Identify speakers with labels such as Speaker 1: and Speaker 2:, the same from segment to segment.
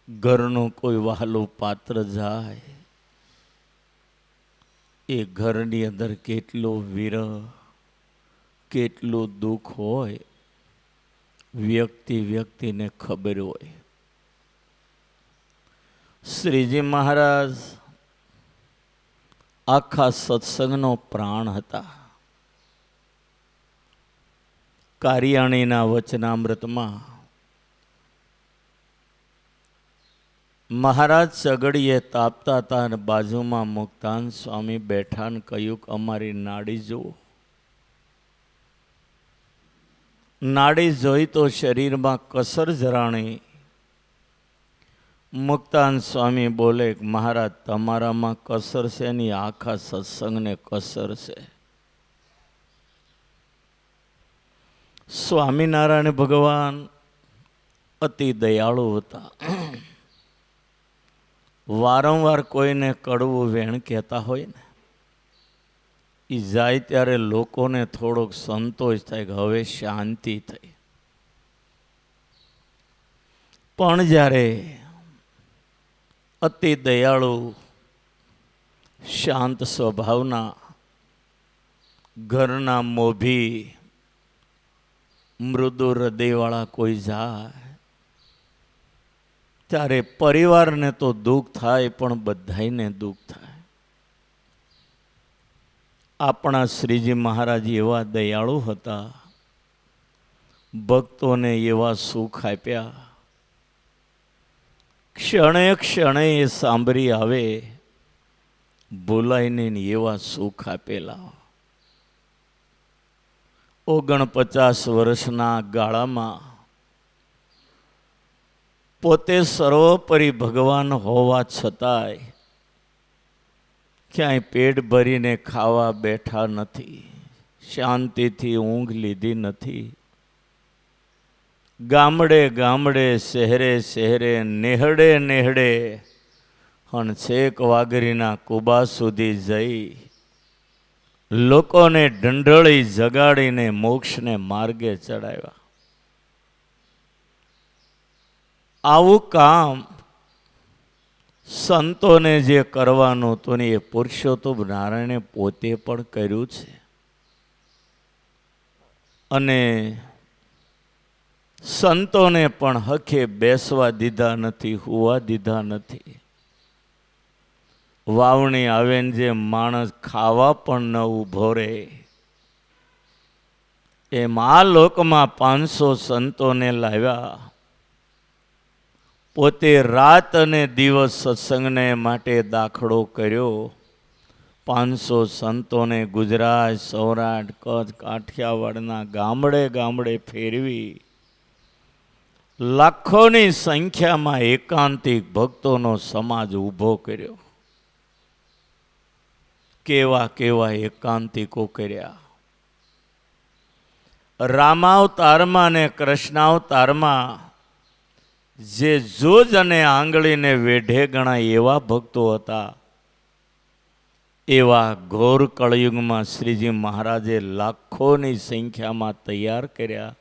Speaker 1: ઘરનું કોઈ વહાલું પાત્ર જાય એ ઘરની અંદર કેટલો વિરહ, કેટલું દુઃખ હોય વ્યક્તિને ખબર હોય. શ્રીજી મહારાજ આખા સત્સંગનો પ્રાણ હતા. કારિયાણીના વચનામૃતમાં મહારાજ સગડીએ તાપતા હતા અને બાજુમાં મુક્તાન સ્વામી બેઠા ને કહ્યું કે અમારી નાડી જુઓ. નાડી જોઈ તો શરીરમાં કસર જરાણી. મુક્તાન સ્વામી બોલે મહારાજ તમારામાં કસર છે ની આખા સત્સંગને કસર છે. સ્વામિનારાયણ ભગવાન અતિ દયાળુ હતા. વારંવાર કોઈને કડવું વેણ કહેતા હોય ને એ જાય ત્યારે લોકોને થોડોક સંતોષ થાય કે હવે શાંતિ થઈ. પણ જ્યારે અતિ દયાળુ શાંત સ્વભાવના ઘરના મોભી મૃદુ હૃદયવાળા કોઈ જાય ત્યારે પરિવારને તો દુઃખ થાય પણ બધાને દુઃખ થાય. આપણા શ્રીજી મહારાજ એવા દયાળુ હતા. ભક્તોને એવા સુખ આપ્યા. ક્ષણે ક્ષણે એ સાંભળી આવે બોલાઈને એવા સુખ આપેલા. 49 વર્ષના ગાળામાં પોતે સર્વોપરી ભગવાન હોવા છતાંય ક્યાંય પેટ ભરીને ખાવા બેઠા નથી, શાંતિથી ઊંઘ લીધી નથી. ગામડે ગામડે શહેરે શહેરે નેહડે નેહડે અને છેક વાગરીના કુબા સુધી જઈ લોકોને ઢંઢળી જગાડીને મોક્ષને માર્ગે ચડાવ્યા. આવું કામ સંતોને જે કરવાનું હતું ને એ પુરુષોત્તમ નારાયણે પોતે પણ કર્યું છે. અને સંતોને પણ હખે બેસવા દીધા નથી, હુવા દીધા નથી. વાવણી આવે ને જે માણસ ખાવા પણ ન ઊભો રહે એમ આ લોકમાં 500 સંતોને લાવ્યા. પોતે રાત અને દિવસ સત્સંગને માટે દાખલો કર્યો. 500 સંતોને ગુજરાત, સૌરાષ્ટ્ર, કચ્છ, કાઠિયાવાડના ગામડે ગામડે ફેરવી લાખોની સંખ્યામાં એકાંતિક ભક્તોનો સમાજ ઊભો કર્યો. કેવા કેવા એકાંતિકો કર્યા. રામાવતારમાં ને કૃષ્ણાવતારમાં જે જોજ અને આંગળીને વેઢે ગણાય એવા ભક્તો હતા, એવા ઘોર કળયુગમાં શ્રીજી મહારાજે લાખોની સંખ્યામાં તૈયાર કર્યા.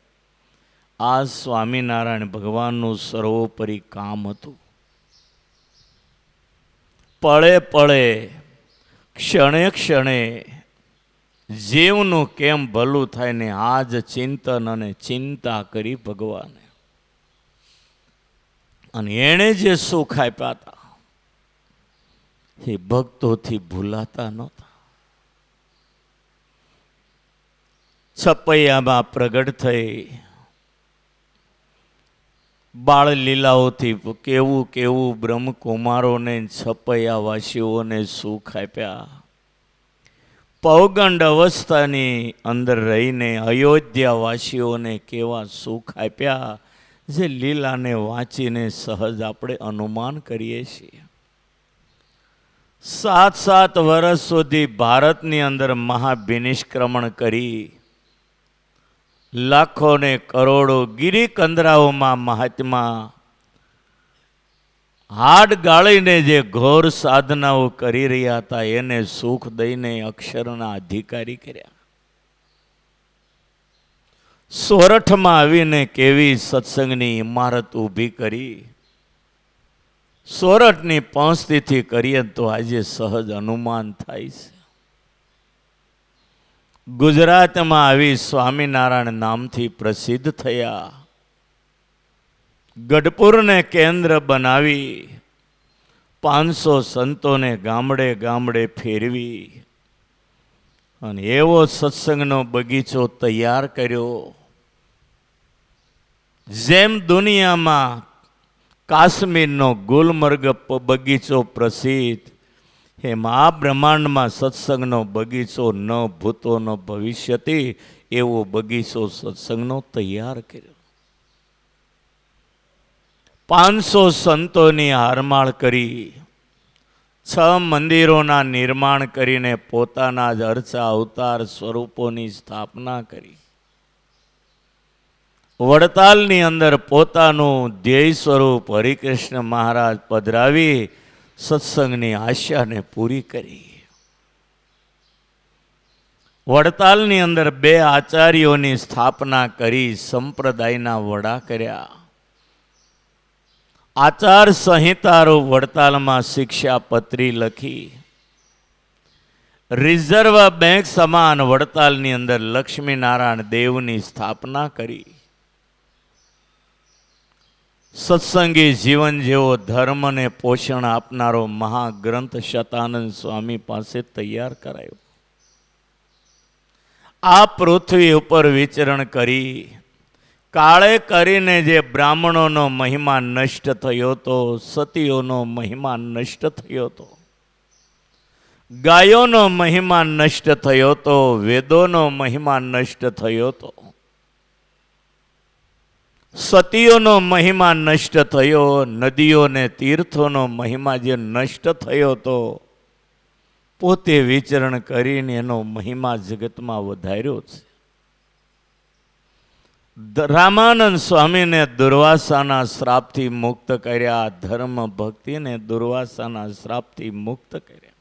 Speaker 1: આ સ્વામિનારાયણ ભગવાનનું સર્વોપરી કામ હતું. પળે પળે ક્ષણે ક્ષણે જીવનું કેમ ભલું થાય ને આ જ ચિંતન અને ચિંતા કરી ભગવાને. અને એણે જે સુખ આપ્યા હતા એ ભક્તોથી ભૂલાતા નહોતા. છપૈયામાં પ્રગટ થઈ બાળ લીલાઓથી કેવું કેવું બ્રહ્મકુમારોને છપૈયાવાસીઓને સુખ આપ્યા. પૌગંડ અવસ્થાની અંદર રહીને અયોધ્યાવાસીઓને કેવા સુખ આપ્યા જે લીલાને વાંચીને સહજ આપણે અનુમાન કરીએ છીએ. 7 વર્ષ સુધી ભારતની અંદર મહાવિનિષ્ક્રમણ કરી લાખો ને કરોડો ગિરિકંદરાઓમાં મહાત્મા હાડ ગાળીને જે ઘોર સાધનાઓ કરી રહ્યા હતા એને સુખ દઈને અક્ષરના અધિકારી કર્યા. સોરઠમાં આવીને કેવી સત્સંગની ઇમારત ઊભી કરી. સોરઠની પંક્તિથી કરીએ તો આજે સહજ અનુમાન થાય છે. ગુજરાતમાં આવી સ્વામિનારાયણ નામથી પ્રસિદ્ધ થયા. ગઢપુરને કેન્દ્ર બનાવી 500 સંતોને ગામડે ગામડે ફેરવી અને એવો સત્સંગનો બગીચો તૈયાર કર્યો. જેમ દુનિયામાં કાશ્મીરનો ગુલમર્ગ બગીચો પ્રસિદ્ધ, એમ આ બ્રહ્માંડમાં સત્સંગનો બગીચો ન ભૂતો ન ભવિષ્યથી એવો બગીચો સત્સંગનો તૈયાર કર્યો. 500 સંતોની હારમાળ કરી, 6 મંદિરોના નિર્માણ કરીને પોતાના જ અર્ચા અવતાર સ્વરૂપોની સ્થાપના કરી. વડતાલની અંદર પોતાનું ધ્યેય સ્વરૂપ હરિકૃષ્ણ મહારાજ પધરાવી સત્સંગની આશાને પૂરી કરી. વડતાલની અંદર 2 આચાર્યોની સ્થાપના કરી, સંપ્રદાયના વડા કર્યા. આચાર સંહિતારો વડતાલમાં શિક્ષાપત્રી લખી. રિઝર્વ બેંક સમાન વડતાલની અંદર લક્ષ્મીનારાયણ દેવની સ્થાપના કરી. સત્સંગી જીવન જેવો ધર્મને પોષણ આપનારો મહાગ્રંથ શતાનંદ સ્વામી પાસે તૈયાર કરાયો. આ પૃથ્વી ઉપર વિચરણ કરી કાળે કરીને જે બ્રાહ્મણોનો મહિમા નષ્ટ થયો હતો, સતીઓનો મહિમા નષ્ટ થયો હતો, ગાયોનો મહિમા નષ્ટ થયો હતો, વેદોનો મહિમા નષ્ટ થયો હતો, સતીઓનો મહિમા નષ્ટ થયો, નદીઓને તીર્થોનો મહિમા જે નષ્ટ થયો હતો, પોતે વિચરણ કરીને એનો મહિમા જગતમાં વધાર્યો છે. રામાનંદ સ્વામીને દુર્વાસાના શ્રાપથી મુક્ત કર્યા, ધર્મ ભક્તિને દુર્વાસાના શ્રાપથી મુક્ત કર્યા.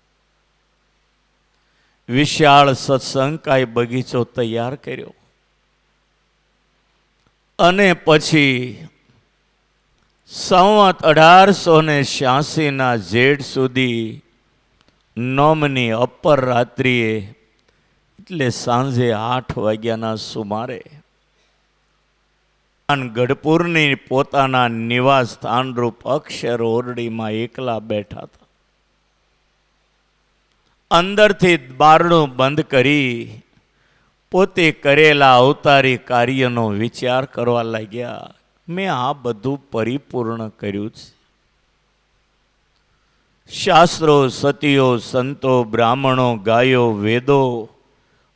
Speaker 1: વિશાળ સત્સંગકાય બગીચો તૈયાર કર્યો. અને પછી સંવત 1886ના જેઠ સુધી નોમની અપર રાત્રિએ, એટલે સાંજે 8 વાગ્યાના સુમારે ગઢપુરની પોતાના નિવાસ સ્થાનરૂપ અક્ષર ઓરડીમાં એકલા બેઠા હતા. અંદરથી બારણું બંધ કરી પોતે કરેલા અવતારી કાર્યનો વિચાર કરવા લાગ્યા. મેં આ બધું પરિપૂર્ણ કર્યું છે. શાસ્ત્રો, સતીઓ, સંતો, બ્રાહ્મણો, ગાયો, વેદો,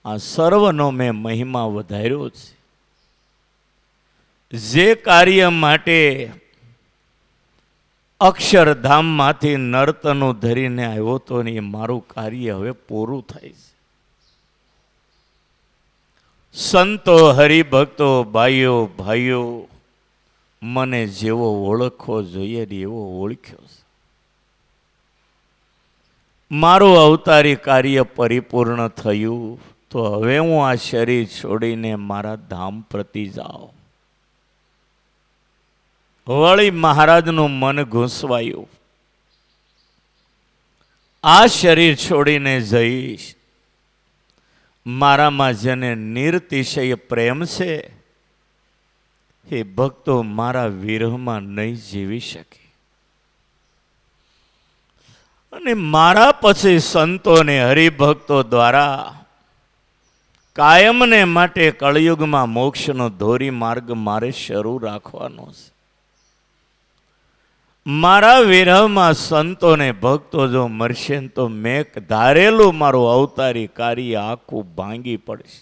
Speaker 1: આ સર્વનો મેં મહિમા વધાર્યો છે. જે કાર્ય માટે અક્ષરધામમાંથી નર્તનું ધરીને આવ્યો તો ને એ મારું કાર્ય હવે પૂરું થાય છે. સંતો, હરિભક્તો, ભાઈઓ ભાઈઓ, મને જેવો ઓળખવો જોઈએ એવો ઓળખ્યો છે. મારું અવતારી કાર્ય પરિપૂર્ણ થયું, તો હવે હું આ શરીર છોડીને મારા ધામ પ્રતિ જાઉં. વળી મહારાજનું મન ઘૂંસવાયું, આ શરીર છોડીને જઈશ. મારામાં જેને નિરતિશય પ્રેમ છે એ ભક્તો મારા વિરહમાં નહીં જીવી શકે. અને મારા પછી સંતોને હરિભક્તો દ્વારા કાયમને માટે કળયુગમાં મોક્ષનો ધોરી માર્ગ મારે શરૂ રાખવાનો છે. મારા વિરહમાં સંતોને ભક્તો જો મરશે તો મેં ધારેલું મારું અવતારી કાર્ય આખું ભાંગી પડશે.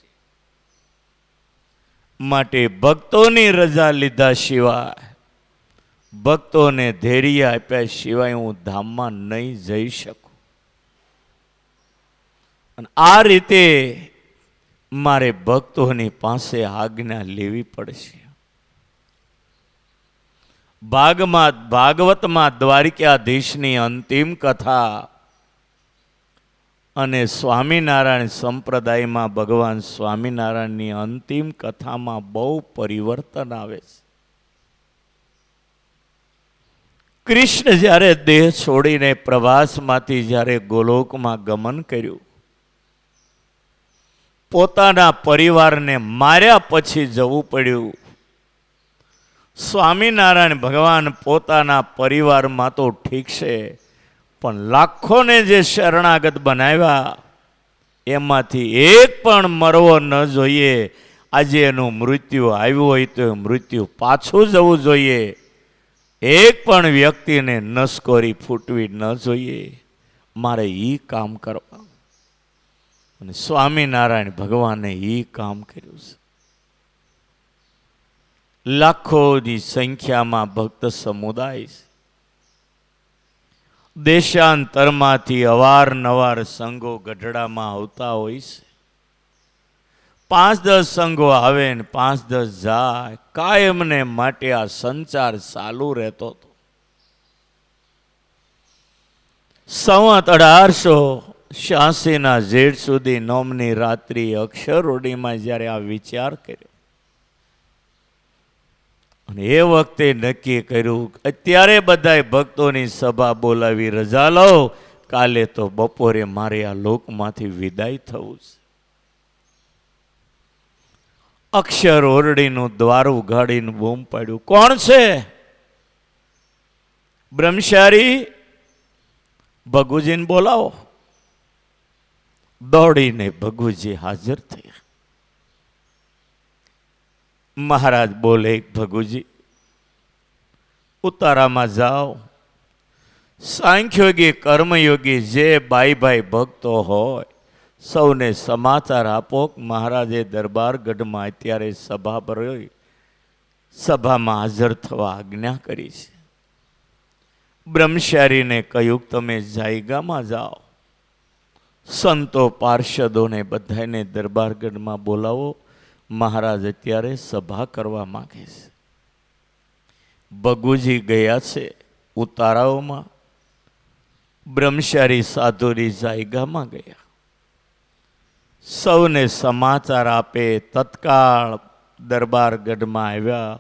Speaker 1: માટે ભક્તોની રજા લીધા સિવાય, ભક્તોને ધૈર્ય આપ્યા સિવાય હું ધામમાં નહીં જઈ શકું. અને આ રીતે મારે ભક્તોની પાસે આજ્ઞા લેવી પડશે. ભાગવતમાં દ્વારિકાધીશની અંતિમ કથા અને સ્વામિનારાયણ સંપ્રદાયમાં ભગવાન સ્વામિનારાયણની અંતિમ કથામાં બહુ પરિવર્તન આવે છે. કૃષ્ણ જ્યારે દેહ છોડીને પ્રવાસમાંથી જ્યારે ગોલોકમાં ગમન કર્યું, પોતાના પરિવારને માર્યા પછી જવું પડ્યું. સ્વામિનારાયણ ભગવાન પોતાના પરિવારમાં તો ઠીક છે, પણ લાખોને જે શરણાગત બનાવ્યા એમાંથી એક પણ મરવો ન જોઈએ. આજે એનું મૃત્યુ આવ્યું હોય તો મૃત્યુ પાછું જવું જોઈએ. એક પણ વ્યક્તિને નસકોરી ફૂટવી ન જોઈએ. મારે એ કામ કરવા. અને સ્વામિનારાયણ ભગવાને એ કામ કર્યું છે. લાખોની સંખ્યામાં ભક્ત સમુદાય છે. દેશાંતરમાંથી અવારનવાર સંઘો ગઢડામાં આવતા હોય છે. 5-10 સંઘો આવે ને 5-10 જાય. કાયમને માટે આ સંચાર ચાલુ રહેતો હતો. સંવત 1886 જેઠ સુધી નોમની રાત્રિ અક્ષરોડીમાં જ્યારે આ વિચાર કર્યો અને એ વખતે નક્કી કર્યું, અત્યારે બધા ભક્તોની સભા બોલાવી રજા લો, કાલે તો બપોરે મારે આ લોકમાંથી વિદાય થવું છે. અક્ષર ઓરડીનું દ્વાર ઉઘાડીને બૂમ પાડ્યું, કોણ છે? બ્રહ્મચારી, ભગુજીને બોલાવો. દોડીને ભગુજી હાજર થયા. મહારાજ બોલે, ભગુજી ઉતારામાં જાઓ. સાંખ્યોગી કર્મયોગી જે ભાઈ ભક્તો હોય સૌને સમાચાર આપો. મહારાજે દરબારગઢમાં અત્યારે સભા ભરી, સભામાં હાજર થવા આજ્ઞા કરી છે. બ્રહ્મચારીને કહ્યું, તમે જાયગામાં જાઓ, સંતો પાર્ષદોને બધાને દરબારગઢમાં બોલાવો. મહારાજ અત્યારે સભા કરવા માંગે છે. ભગુજી ગયા છે ઉતારાઓમાં. બ્રહ્મચારી સાધુની જાયગામાં ગયા. સૌને સમાચાર આપે. તત્કાળ દરબારગઢમાં આવ્યા.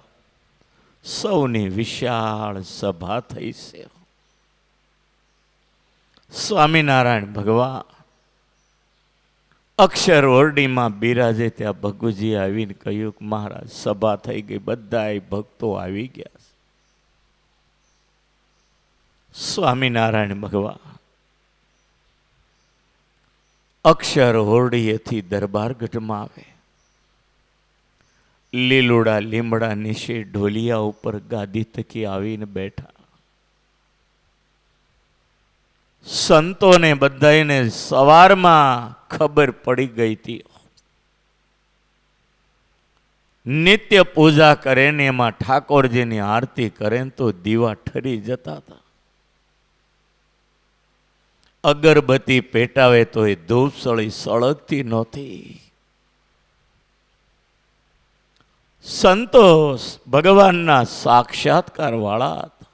Speaker 1: સૌની વિશાળ સભા થઈ છે. સ્વામિનારાયણ ભગવાન અક્ષર ઓરડીમાં બિરાજે ત્યાં ભગુજી આવીને કહ્યું કે મહારાજ સભા થઈ ગઈ, બધા ભક્તો આવી ગયા. સ્વામિનારાયણ ભગવાન અક્ષર ઓરડીએથી દરબારગઢમાં આવે. લીલુડા લીમડા નીચે ઢોલિયા ઉપર ગાદી તકી આવીને બેઠા. સંતોને બધાને સવારમાં ખબર પડી ગઈ હતી. નિત્ય પૂજા કરે ને એમાં ઠાકોરજીની આરતી કરે ને તો દીવા ઠરી જતા હતા. અગરબત્તી પેટાવે તો એ ધૂપસળી સળગતી નહોતી. સંતો ભગવાનના સાક્ષાત્કાર વાળા હતા.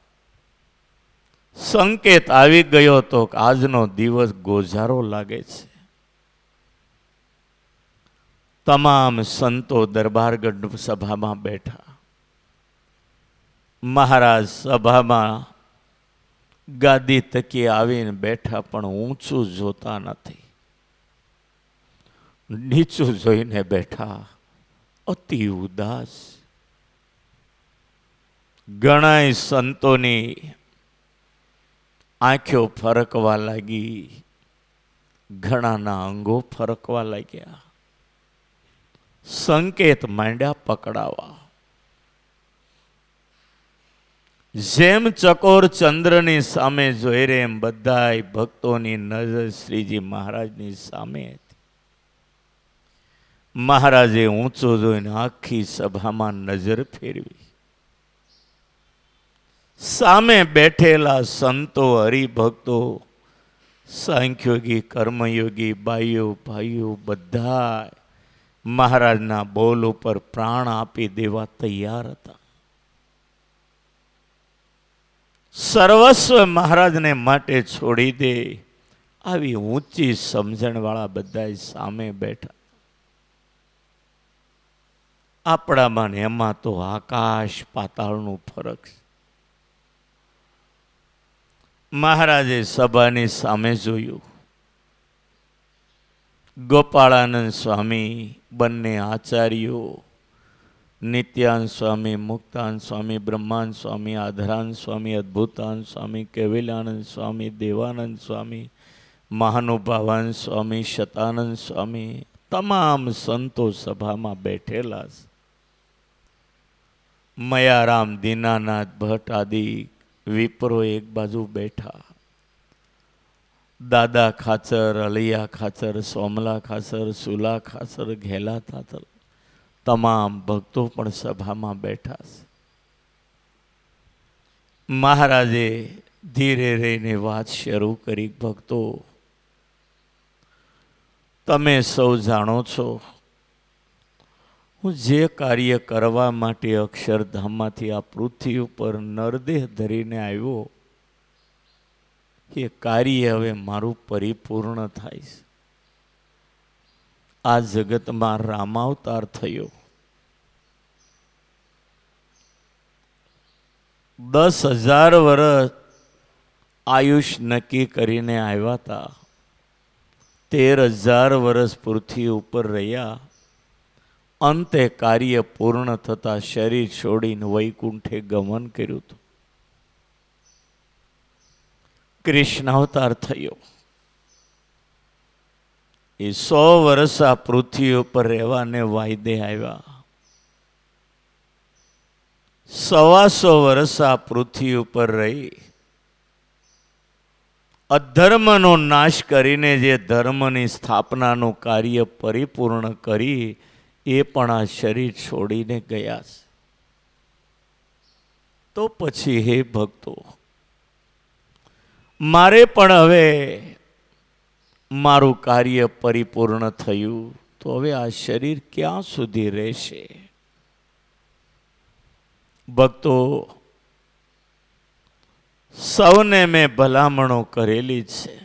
Speaker 1: સંકેત આવી ગયો તો કે આજનો દિવસ ગોઝારો લાગે છે. તમામ સંતો દરબારગઢ સભામાં બેઠા. મહારાજ સભામાં ગાદી તકી આવીને બેઠા, પણ ઊંચું જોતા નથી, નીચું જોઈને બેઠા. અતિ ઉદાસ. ઘણાય સંતોની આંખો ફરકવા લાગી, ઘણાના અંગો ફરકવા લાગ્યા. સંકેત માંડ્યા પકડાવા. જેમ ચકોર ચંદ્રની સામે જોઈ રહે એમ બધાય ભક્તોની નજર શ્રીજી મહારાજની સામે હતી. મહારાજે ઊંચો જોઈને આખી સભામાં નજર ફેરવી. સામે બેઠેલા સંતો, હરિભક્તો, સાંખ્યોગી, કર્મયોગી, બાઈઓ ભાઈઓ બધા મહારાજના બોલ ઉપર પ્રાણ આપી દેવા તૈયાર હતા. સર્વસ્વ મહારાજને માટે છોડી દે આવી ઊંચી સમજણવાળા બધા સામે બેઠા. આપણામાં એમાં તો આકાશ પાતાળનું ફરક છે. મહારાજે સભાની સામે જોયું. ગોપાળાનંદ સ્વામી, બંને આચાર્યો, નિત્યાનંદ સ્વામી, મુક્તાનંદ સ્વામી, બ્રહ્માનંદ સ્વામી, આધરાનંદ સ્વામી, અદ્ભુતાનંદ સ્વામી, કેવલાનંદ સ્વામી, દેવાનંદ સ્વામી, મહાનુભાવાનંદ સ્વામી, શતાનંદ સ્વામી, તમામ સંતો સભામાં બેઠેલા છે. મયારામ, દીનાનાથ ભટ્ટ આદિ વિપ્રો એક બાજુ બેઠા. દાદા ખાચર, અલિયા ખાચર, સોમલા ખાચર, સુલા ખાચર, ઘેલા ખાચર, તમામ ભક્તો પણ સભામાં બેઠા છે. મહારાજે ધીરે રહીને વાત શરૂ કરી. ભક્તો, તમે સૌ જાણો છો, હું જે કાર્ય કરવા માટે અક્ષરધામમાંથી આ પૃથ્વી ઉપર નરદેહ ધરીને આવ્યો, એ કાર્ય હવે મારું પરિપૂર્ણ થાય છે. આ જગતમાં રામાવતાર થયો. 10,000 વર્ષ આયુષ નક્કી કરીને આવ્યા હતા. 13,000 વર્ષ પૃથ્વી ઉપર રહ્યા. અંતે કાર્ય પૂર્ણ થતા શરીર છોડીને વૈકુંઠે ગમન કર્યું હતું. કૃષ્ણ અવતાર થયો. એ 100 વર્ષ આ પૃથ્વી ઉપર રહેવાને વાયદે આવ્યા. 125 વર્ષ આ પૃથ્વી ઉપર રહી અધર્મનો નાશ કરીને જે ધર્મની સ્થાપનાનું કાર્ય પરિપૂર્ણ કરી, એ પણ આ શરીર છોડીને ગયા છે. તો પછી હે ભક્તો, મારે પણ હવે મારું કાર્ય પરિપૂર્ણ થયું, તો હવે આ શરીર ક્યાં સુધી રહેશે? ભક્તો, સૌને મેં ભલામણો કરેલી છે.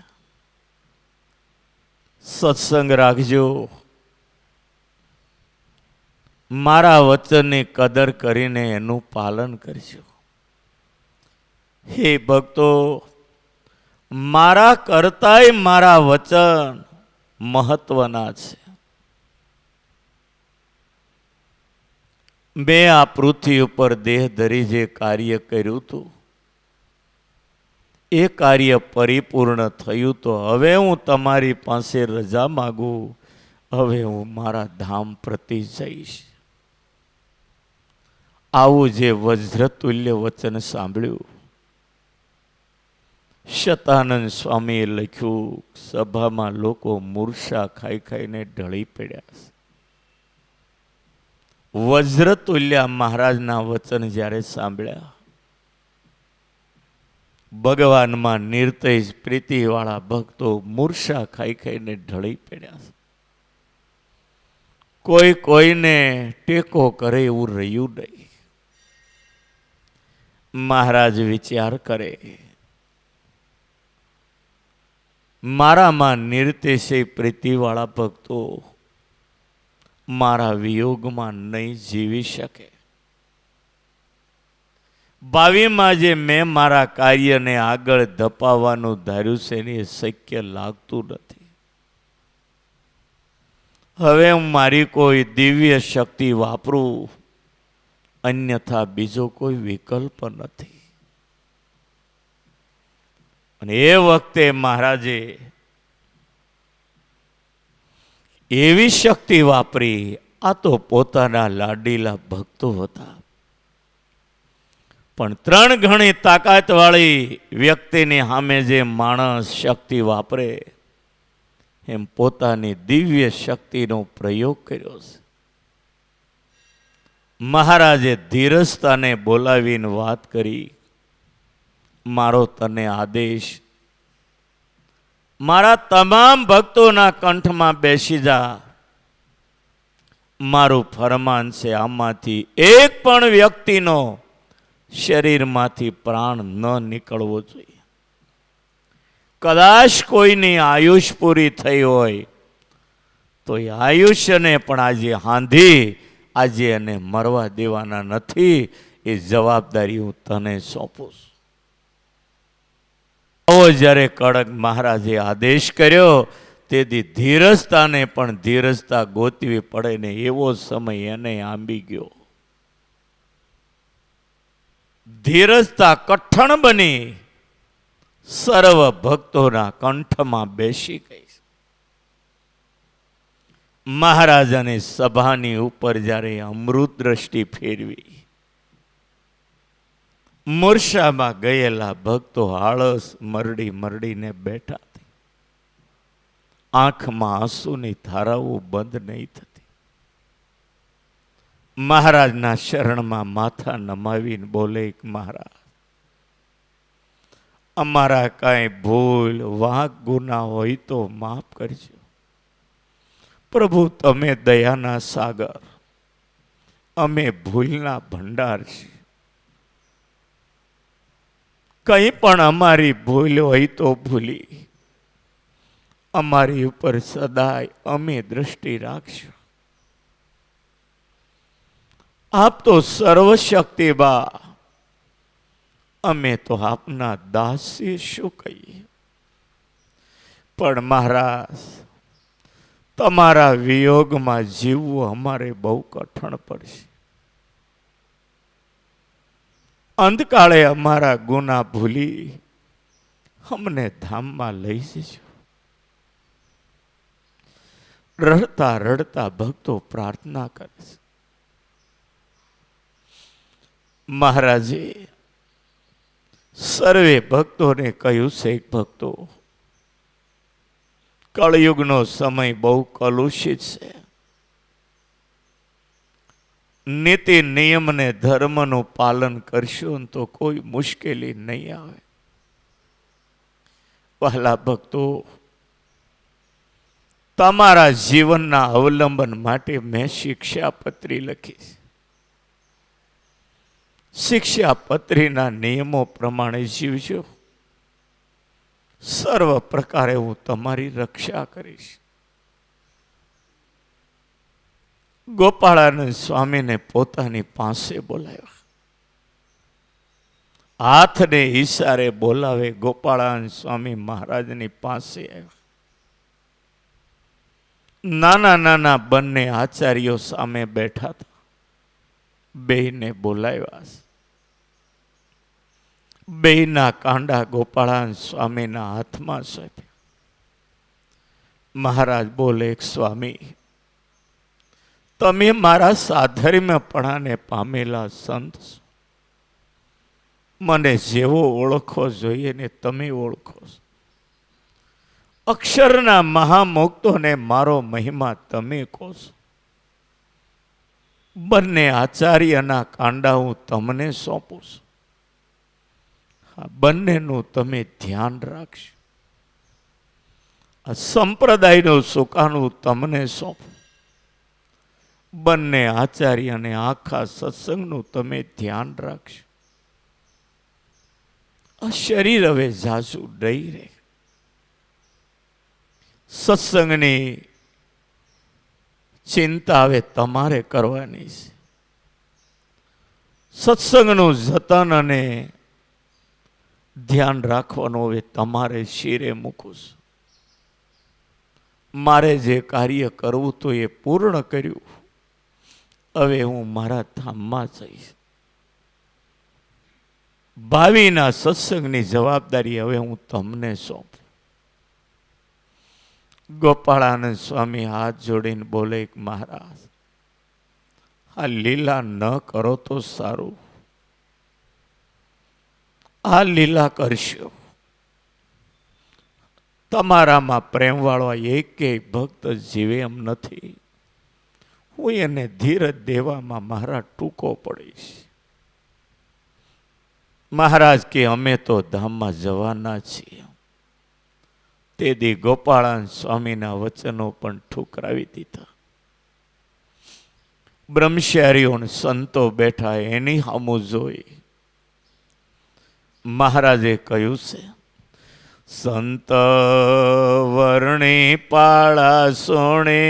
Speaker 1: સત્સંગ રાખજો, મારા વચનની કદર કરીને એનું પાલન કરજો. હે ભક્તો, મારા કરતાંય મારા વચન મહત્વના છે. મેં આ પૃથ્વી ઉપર દેહ ધરી જે કાર્ય કર્યું હતું, એ કાર્ય પરિપૂર્ણ થયું. તો હવે હું તમારી પાસે રજા માગું. હવે હું મારા ધામ પ્રતિ જઈશ. આવું જે વજ્રતુલ્ય વચન સાંભળ્યું, શતાનંદ સ્વામીએ લખ્યું. સભામાં લોકો મૂર્છા ખાઈ ખાઈને ઢળી પડ્યા. વજ્રતુલ્ય મહારાજના વચન જ્યારે સાંભળ્યા, ભગવાનમાં નિર્તેજ પ્રીતિવાળા ભક્તો મૂર્છા ખાઈ ખાઈને ઢળી પડ્યા. કોઈ કોઈને ટેકો કરે એવું રહ્યું નહીં. મહારાજ વિચાર કરે, મારામાં નિર્તેશે પ્રીતિવાળા ભક્તો મારા વિયોગમાં નહીં જીવી શકે. ભાવિમાં જે મેં મારા કાર્યને આગળ ધપાવવાનું ધાર્યું છે ને, એ શક્ય લાગતું નથી. હવે હું મારી કોઈ દિવ્ય શક્તિ વાપરું, અન્યથા બીજો કોઈ વિકલ્પ નથી. અને એ વખતે મહારાજે એવી શક્તિ વાપરી. આ તો પોતાના લાડીલા ભક્તો હતા, પણ 3 ગણી તાકાતવાળી વ્યક્તિની સામે જે માણસ શક્તિ વાપરે, એમ પોતાની દિવ્ય શક્તિનો પ્રયોગ કર્યો છે. મહારાજે ધીરજતાને બોલાવીને વાત કરી, મારો તને આદેશ, મારા તમામ ભક્તોના કંઠમાં બેસી જા. મારું ફરમાન છે, આમાંથી એક પણ વ્યક્તિનો શરીરમાંથી પ્રાણ ન નીકળવો જોઈએ. કદાચ કોઈની આયુષ પૂરી થઈ હોય તો એ આયુષ્યને પણ આજે હાંધી, આજે એને મરવા દેવાના નથી. એ જવાબદારી હું તને સોંપું છું. આવો જ્યારે કડક મહારાજે આદેશ કર્યો, તેથી ધીરજતાને પણ ધીરજતા ગોતવી પડે ને એવો સમય એને આંબી ગયો. ધીરજતા કઠણ બની સર્વ ભક્તોના કંઠમાં બેસી ગઈ. મહારાજાની સભાની ઉપર જ્યારે અમૃત દ્રષ્ટિ ફેરવી, મૂર્છામાં ગયેલા ભક્તો આળસ મરડી મરડીને બેઠા. આંખમાં આંસુની ધારાઓ બંધ નહીં થતી. મહારાજના શરણમાં માથા નમાવીને બોલે, મહારાજ, અમારા કાંઈ ભૂલ વાંક ગુના હોય તો માફ કરજો. પ્રભુ, તમે દયાના સાગર, અમે ભૂલના ભંડાર છીએ. કંઈ પણ અમારી ભૂલ હોય તો ભૂલી અમારી ઉપર સદાય અમે દ્રષ્ટિ રાખશો. આપ તો સર્વશક્તિબા, અમે તો આપના દાસી શું કહીએ. પણ મહારાજ, તમારા વિયોગમાં જીવવું અમારે બહુ કઠણ પડશે. અંતકાળે અમારા ગુના ભૂલી અમને ધામમાં લઈ જજો. રડતા રડતા ભક્તો પ્રાર્થના કરે છે. મહારાજે સર્વે ભક્તોને કહ્યું છે, ભક્તો, કળયુગનો સમય બહુ કલુષિત છે. નીતિ નિયમ ને ધર્મનું પાલન કરશો તો કોઈ મુશ્કેલી નહીં આવે. વહાલા ભક્તો, તમારા જીવનના અવલંબન માટે મેં શિક્ષાપત્રી લખી છે. શિક્ષાપત્રીના નિયમો પ્રમાણે જીવજો. સર્વ પ્રકારે હું તમારી રક્ષા કરીશ. ગોપાળાનંદ સ્વામીને પોતાની પાસે બોલાવ્યા. હાથને ઈશારે બોલાવે ગોપાળાનંદ સ્વામી મહારાજની પાસે આવ્યા. નાના નાના બંને આચાર્યો સામે બેઠા હતા. બેયને બોલાવ્યા. બેયના કાંડા ગોપાળાનંદ સ્વામીના હાથમાં સોંપ્યા. મહારાજ બોલે, સ્વામી, તમે મારા સાધર્મ્યપણાને પામેલા સંત છો. મને જેવો ઓળખો જોઈએ ને તમે ઓળખો છો. અક્ષરના મહામુક્તોને મારો મહિમા તમે કહો છો. બંને આચાર્યના કાંડા હું તમને સોંપું છું. આ બંનેનું તમે ધ્યાન રાખશો. આ સંપ્રદાયનું સુકાનું તમને સોંપું. બંને આચાર્ય અને આખા સત્સંગનું તમે ધ્યાન રાખશો. આ શરીર હવે ઝાઝુ નહીં રહે. સત્સંગની ચિંતા હવે તમારે કરવાની છે. સત્સંગનું જતન અને ધ્યાન રાખવાનું હવે તમારે શિરે મૂકું છું. મારે જે કાર્ય કરવું તો એ પૂર્ણ કર્યું. હવે હું મારા ધામમાં જઈશ. ભાવિના સત્સંગની જવાબદારી હવે હું તમને સોંપું. ગોપાળાનંદ સ્વામી હાથ જોડીને બોલે, મહારાજ, આ લીલા ન કરો તો સારું. આ લીલા કરશો. તમારામાં પ્રેમવાળો એકેય ભક્ત જીવે એમ નથી. હું એને ધીરજ દેવામાં મારા ટૂંકો પડીશ. મહારાજ કે અમે તો ધામમાં જવાના છીએ. તેથી ગોપાળાનંદ સ્વામીના વચનો પણ ઠુકરાવી દીધા. બ્રહ્મચારીઓ સંતો બેઠા એની સામું જોઈ મહારાજે કહ્યું છે, સંત વર્ણી પાળા સોણે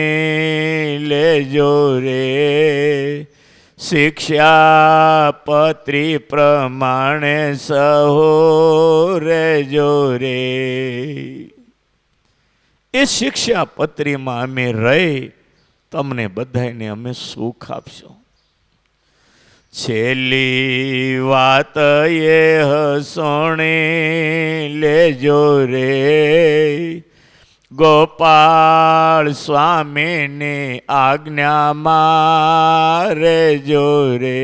Speaker 1: લેજો રે, શિક્ષાપત્રી પ્રમાણે સહો રેજો રે. એ શિક્ષાપત્રીમાં અમે રહી તમને બધાને અમે સુખ આપશો. છેલ્લી વાત એ હસોણી લેજો રે, ગોપાળ સ્વામીની આજ્ઞામાં રેજો રે.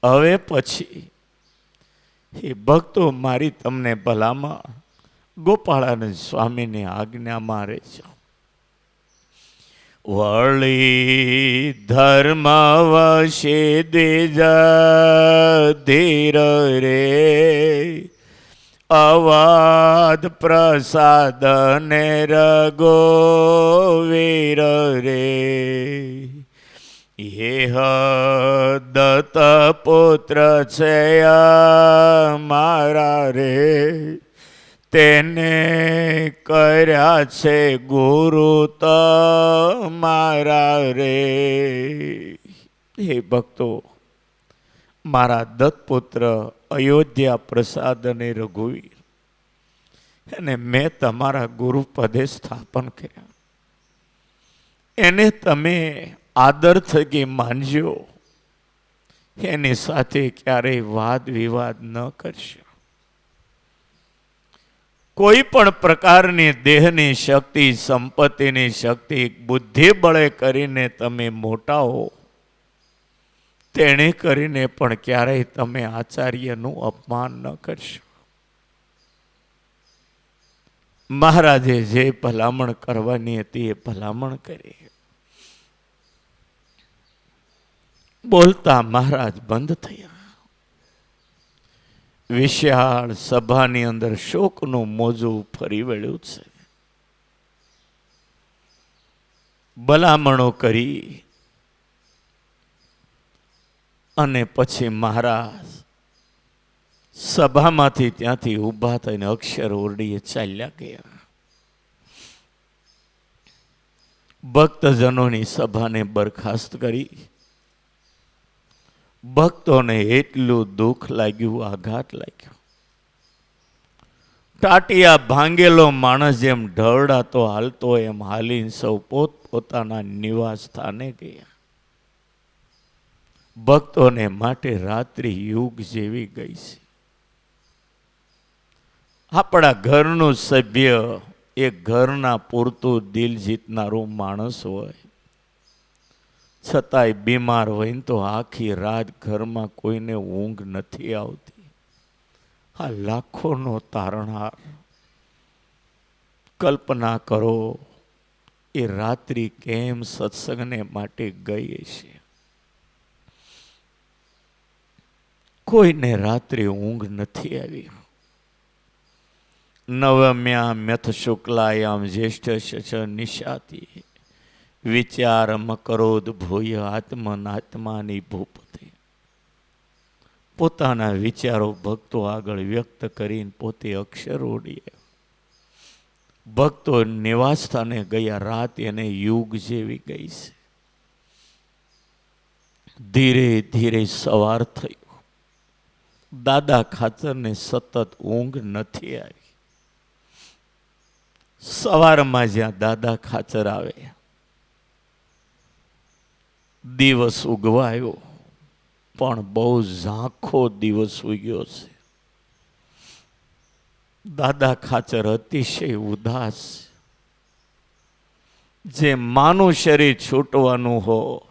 Speaker 1: હવે પછી એ ભક્તો મારી તમને ભલામાં ગોપાળાનંદ સ્વામીની આજ્ઞામાં રહેજો. વળી ધર્મ વશે દ્વિજ ધીર રે, અવધ પ્રસાદ ને રઘુવીર રે. યહ દત્ત પુત્ર છે મારા રે, તેને કર્યા છે ગુરુ તમારા રે. હે ભક્તો, મારા દત્તપુત્ર અયોધ્યા પ્રસાદ અને રઘુવીર એને મેં તમારા ગુરુ પદે સ્થાપન કર્યા. એને તમે આદર થકી માનજો, એની સાથે ક્યારેય વાદ વિવાદ ન કરશો. કોઈ પણ પ્રકારની દેહની શક્તિ, સંપત્તિની શક્તિ, બુદ્ધિ બળે કરીને તમે મોટા હો, તેણે કરીને પણ ક્યારેય તમે આચાર્યનું અપમાન ન કરશો. મહારાજે જે ભલામણ કરવાની હતી એ ભલામણ કરી. બોલતા મહારાજ બંધ થયા. વિશાળ સભાની અંદર શોકનું મોજું ફરી વળ્યું છે. ભલામણો કરી અને પછી મહારાજ સભામાંથી ત્યાંથી ઊભા થઈને અક્ષર ઓરડીએ ચાલ્યા ગયા. ભક્તજનોની સભાને બરખાસ્ત કરી. ભક્તોને એટલું દુઃખ લાગ્યું, આઘાત લાગ્યો. ટાટિયા ભાંગેલો માણસ જેમ ઢળડાતો હાલતો એમ હાલીને સૌ પોતપોતાના નિવાસ સ્થાને ગયા. ભક્તોને માટે રાત્રિ યુગ જેવી ગઈ છે. આપણા ઘરનું સભ્ય એ ઘરના પૂરતું દિલ જીતનારું માણસ હોય, છતાંય બીમાર હોય ને તો આખી રાત ઘરમાં કોઈને ઊંઘ નથી આવતી. આ લાખોનો તારણહાર. કલ્પના કરો એ રાત્રિ કેમ સત્સંગને માટે ગઈ છે. કોઈને રાત્રે ઊંઘ નથી આવી. નવમ્યામ મ્યથ શુક્લાયામ જ્યેષ્ઠ શચ નિશાતી, વિચારમ કરોદ ભૂય આત્મનાત્માની ભૂપતે. પોતાના વિચારો ભક્તો આગળ વ્યક્ત કરીને પોતે અક્ષર ઓળીએ. ભક્તો નિવાસ સ્થાને ગયા. રાત એને યુગ જેવી ગઈ છે. ધીરે ધીરે સવાર થયું. દાદા ખાચરને સતત ઊંઘ નથી આવી. સવારમાં જ્યાં દાદા ખાચર આવે, દિવસ ઉગવાયો પણ બહુ ઝાંખો દિવસ ઉગ્યો છે. દાદા ખાચર અતિશય ઉદાસ. જે માનું શરીર છૂટવાનું હો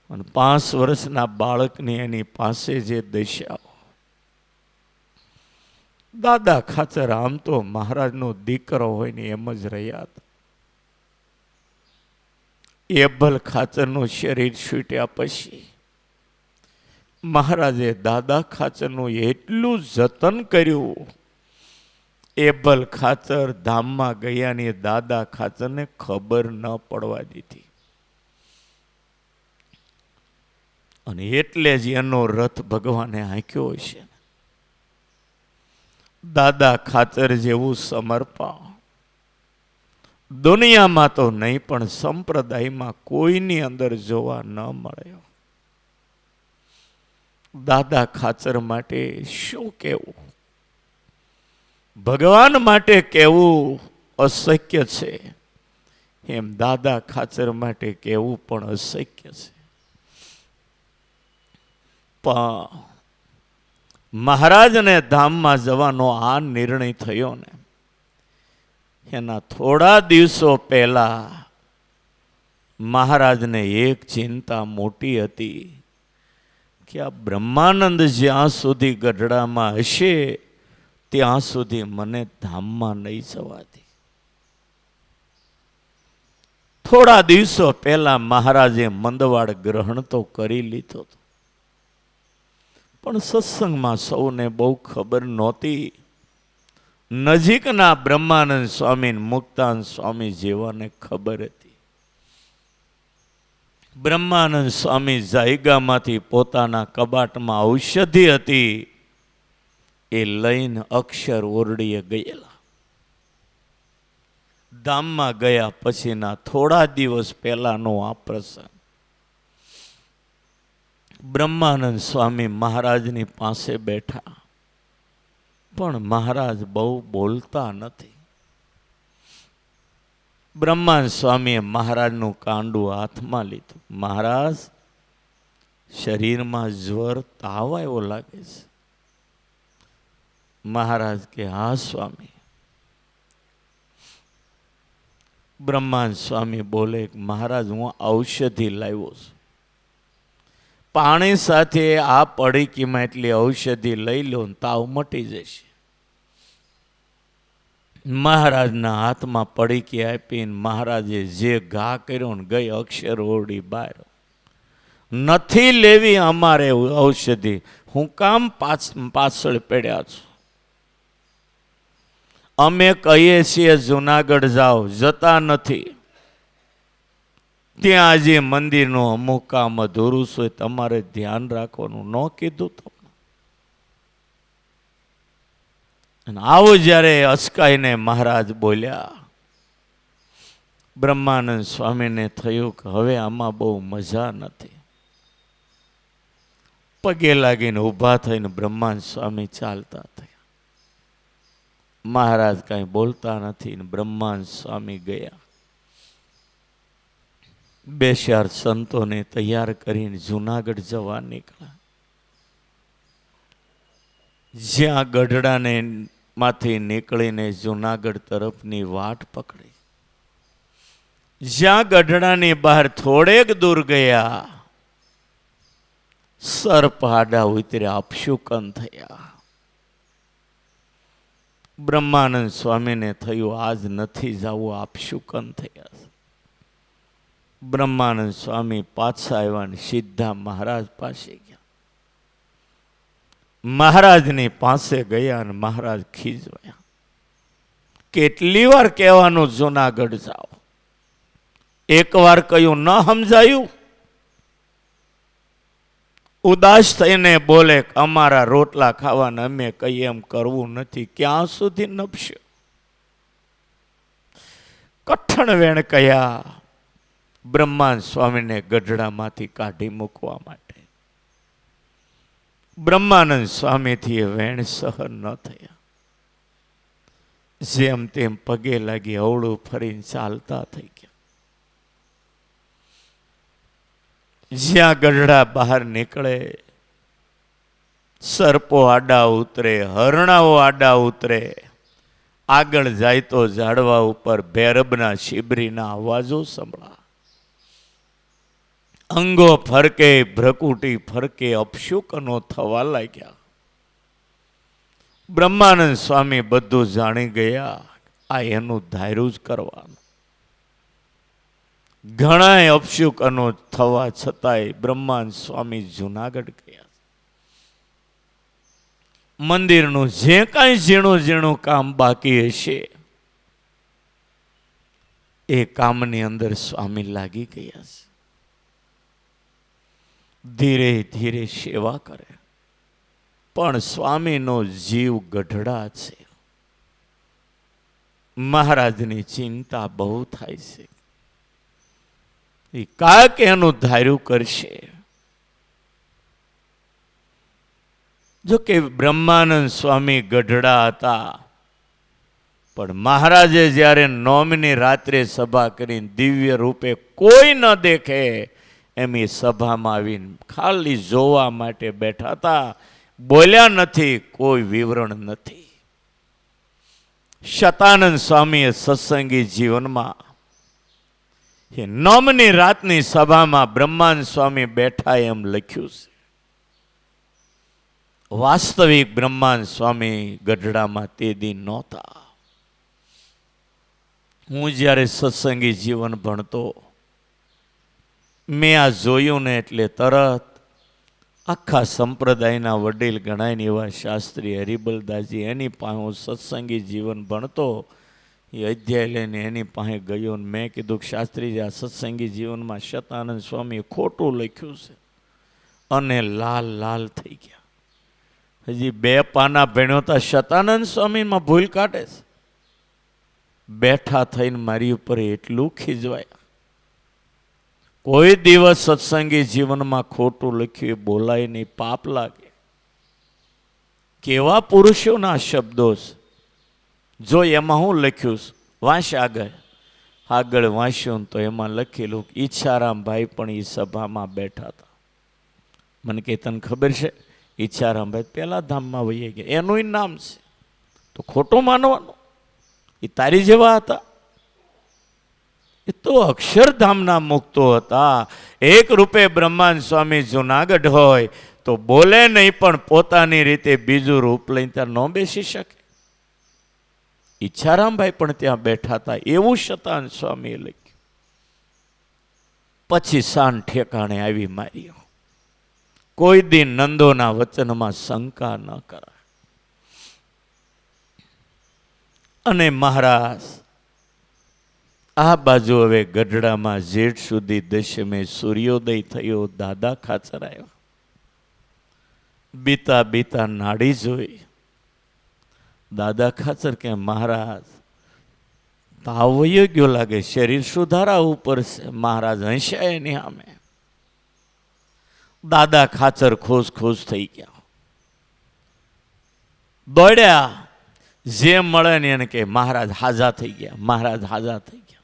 Speaker 1: અને 5 વર્ષના બાળકની એની પાસે જે દશા. દાદા ખાચર આમ તો મહારાજનો દીકરો હોય ને એમ જ રહ્યા હતા. એભલ ખાચરનું શરીર છૂટ્યા પછી મહારાજે દાદા ખાચરનું એટલું જતન કર્યું. એભલ ખાચર ધામમાં ગયાની દાદા ખાચરને ખબર ન પડવા દીધી. અને એટલે જ એનો રથ ભગવાને હાંક્યો હશે. દાદા ખાચર જેવું સમર્પણ દુનિયામાં તો નહીં પણ સંપ્રદાયમાં કોઈની અંદર જોવા ન મળે. દાદા ખાચર માટે શું કહેવું, ભગવાન માટે કહેવું અશક્ય છે, એમ દાદા ખાચર માટે કહેવું પણ અશક્ય છે. પણ મહારાજને ધામમાં જવાનો આ નિર્ણય થયો ને, એના થોડા દિવસો પહેલા મહારાજને એક ચિંતા મોટી હતી કે આ બ્રહ્માનંદ જ્યાં સુધી ગઢડામાં હશે ત્યાં સુધી મને ધામમાં નહીં જવા દે. થોડા દિવસો પહેલા મહારાજે મંદવાડ ગ્રહણ તો કરી લીધો હતો, પણ સત્સંગમાં સૌને બહુ ખબર નહોતી. નજીકના બ્રહ્માનંદ સ્વામી મુક્તાનંદ સ્વામી જેવાને ખબર હતી. બ્રહ્માનંદ સ્વામી જાયગામાંથી પોતાના કબાટમાં ઔષધિ હતી એ લઈને અક્ષર ઓરડીએ ગયેલા. ધામમાં ગયા પછીના થોડા દિવસ પહેલાનો આ પ્રસંગ. બ્રહ્માનંદ સ્વામી મહારાજની પાસે બેઠા, પણ મહારાજ બહુ બોલતા નથી. બ્રહ્માનંદ સ્વામીએ મહારાજનું કાંડું હાથમાં લીધું. મહારાજ, શરીરમાં જ્વર તાવ આવ્યો લાગે છે. મહારાજ કે હા સ્વામી. બ્રહ્માનંદ સ્વામી બોલે, મહારાજ હું ઔષધિ લાવ્યો છું, પાણી સાથે આ પડીકીમાં એટલી ઔષધિ લઈ લો ને તાવ મટી જશે. મહારાજના હાથમાં પડીકી આપીને મહારાજે જે ઘા કર્યો ને ગઈ અક્ષર ઓરડી બહાર. નથી લેવી અમારે ઔષધિ, હું કામ પાછળ પડ્યા છું. અમે કહીએ છીએ જુનાગઢ જાઓ, જતા નથી. ત્યાં આજે મંદિરનું અમુક કામ અધૂરું છે, તમારે ધ્યાન રાખવાનું ન કીધું તમને. અને આવું જ્યારે અસકાઈને મહારાજ બોલ્યા, બ્રહ્માનંદ સ્વામીને થયું કે હવે આમાં બહુ મજા નથી. પગે લાગીને ઊભા થઈને બ્રહ્માનંદ સ્વામી ચાલતા થયા. મહારાજ કાંઈ બોલતા નથી. બ્રહ્માનંદ સ્વામી ગયા. 2-4 સંતોને તૈયાર કરીને જુનાગઢ જવા નીકળ્યા. જ્યાં ગઢડાને માંથી નીકળીને જુનાગઢ તરફની વાટ પકડી. જ્યાં ગઢડાની બહાર થોડેક દૂર ગયા, સર્પ આડા ઉતર્યા, અપશુકન થયા. બ્રહ્માનંદ સ્વામીને થયું આજ નથી જવું, આપશુકન થયા. બ્રહ્માનંદ સ્વામી પાછા આવ્યા ને સીધા મહારાજ પાસે ગયા. મહારાજની પાસે ગયા અને મહારાજ ખીજવાયા. કેટલી વાર કહેવાનું જુનાગઢ જાઓ, એકવાર કહ્યું ન સમજાયું. ઉદાસ થઈને બોલે, અમારા રોટલા ખાવાના અમે કહીએ એમ કરવું નથી, ક્યાં સુધી નપશે. કઠણ વેણ કયા બ્રહ્માનંદ સ્વામીને ગઢડામાંથી કાઢી મૂકવા માટે. બ્રહ્માનંદ સ્વામીથી એ વેણ સહન ન થયા. જેમ તેમ પગે લાગી અવળું ફરીને ચાલતા થઈ ગયા. જ્યાં ગઢડા બહાર નીકળે, સર્પો આડા ઉતરે, હરણાઓ આડા ઉતરે. આગળ જાય તો ઝાડવા ઉપર ભૈરબના શિબરીના અવાજો સંભળા. અંગો ફરકે, ભ્રકુટી ફરકે, અપશુકનો થવા લાગ્યા. બ્રહ્માનંદ સ્વામી બધું જાણી ગયા, આ એનું ધાર્યું જ કરવાનું. ઘણા અપશુકનો થવા છતાંય બ્રહ્માનંદ સ્વામી જુનાગઢ ગયા. મંદિરનું જે કાંઈ ઝીણું ઝીણું કામ બાકી હશે એ કામની અંદર સ્વામી લાગી ગયા છે. ધીરે ધીરે સેવા કરે, પણ સ્વામીનો જીવ ગઢડા છે. મહારાજની ચિંતા બહુ થાય છે. એ કાંઈક એનું ધાર્યું કરશે. જો કે બ્રહ્માનંદ સ્વામી ગઢડા હતા, પણ મહારાજે જ્યારે નોમની રાત્રે સભા કરીને દિવ્ય રૂપે કોઈ ન દેખે એમ એ સભામાં આવીને ખાલી જોવા માટે બેઠા હતા. બોલ્યા નથી, કોઈ વિવરણ નથી. શતાનંદ સ્વામીએ સત્સંગી જીવનમાં એ નોમની રાતની સભામાં બ્રહ્માનંદ સ્વામી બેઠા એમ લખ્યું છે. વાસ્તવિક બ્રહ્માનંદ સ્વામી ગઢડામાં તે દી નહોતા. હું જ્યારે સત્સંગી જીવન ભણતો, મેં આ જોયું ને એટલે તરત આખા સંપ્રદાયના વડીલ ગણાય ને એવા શાસ્ત્રી હરિબલદાસજી, એની પાસે હું સત્સંગી જીવન ભણતો, એ અધ્યાય લઈને એની પાસે ગયો ને મેં કીધું કે શાસ્ત્રીજી, આ સત્સંગી જીવનમાં શતાનંદ સ્વામીએ ખોટું લખ્યું છે. અને લાલ લાલ થઈ ગયા. હજી 2 પાના ભણ્યો હતા, શતાનંદ સ્વામીમાં ભૂલ કાઢે છે. બેઠા થઈને મારી ઉપર એટલું ખીજવાયા. કોઈ દિવસ સત્સંગી જીવનમાં ખોટું લખ્યું એ બોલાય નહીં, પાપ લાગે. કેવા પુરુષોના શબ્દો છે. જો એમાં હું લખ્યું, વાંચ આગળ વાંચ્યું તો એમાં લખેલું ઈચ્છારામભાઈ પણ એ સભામાં બેઠા હતા. મને કે તને ખબર છે? ઈચ્છારામભાઈ પેલા ધામમાં વહી ગયા, એનું નામ છે, તો ખોટું માનવાનું? એ તારી જેવા હતા? એ તો અક્ષરધામના મુક્તો હતા. એક રૂપે બ્રહ્માનંદ સ્વામી જુનાગઢ હોય તો બોલે નહીં, પણ પોતાની રીતે બીજું રૂપ લઈને ત્યાં ન બેસી શકે. ઈચ્છારામભાઈ પણ ત્યાં બેઠા હતા એવું શતાનંદ સ્વામીએ લખ્યું. પછી શાન ઠેકાણે આવી મારી. કોઈ દિન નંદોના વચનમાં શંકા ન કરાય. અને મહારાજ આ બાજુ હવે ગઢડામાં જેઠ સુધી દશમે સૂર્યોદય થયો. દાદા ખાચર આવ્યા. બીતા બીતા નાડી જોઈ. દાદા ખાચર કે મહારાજ તાવ વયો ગયો લાગે, શરીર સુધારા ઉપર છે. મહારાજ હંસ્યા એની સામે. દાદા ખાચર ખુશ થઈ ગયા. દોડ્યા, જે મળે ને એને કે મહારાજ હાજા થઈ ગયા, મહારાજ હાજા થઈ ગયા.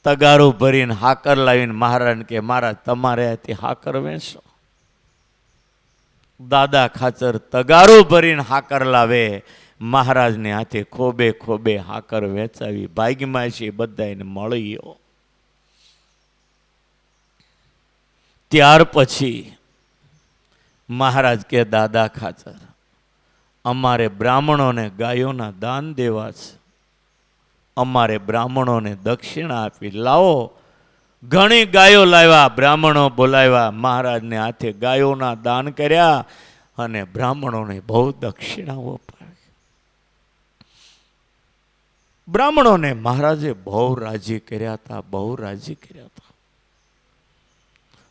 Speaker 1: તગારું ભરીને હાકર લાવીને મહારાજ કે મહારાજ તમારે આથી હાકર વેચો. દાદા ખાચર તગારું ભરીને હાકર લાવે, મહારાજને હાથે ખોબે ખોબે હાકર વેચાવી. ભાગ્યમાં છે બધાને મળ્યો. ત્યાર પછી મહારાજ કે દાદા ખાચર અમારે બ્રાહ્મણોને ગાયોના દાન દેવા છે, અમારે બ્રાહ્મણોને દક્ષિણા આપી. લાવો. ઘણી ગાયો લાવ્યા, બ્રાહ્મણો બોલાવ્યા, મહારાજને હાથે ગાયોના દાન કર્યા અને બ્રાહ્મણોને બહુ દક્ષિણાઓ અપાવી. બ્રાહ્મણોને મહારાજે બહુ રાજી કર્યા હતા, બહુ રાજી કર્યા હતા.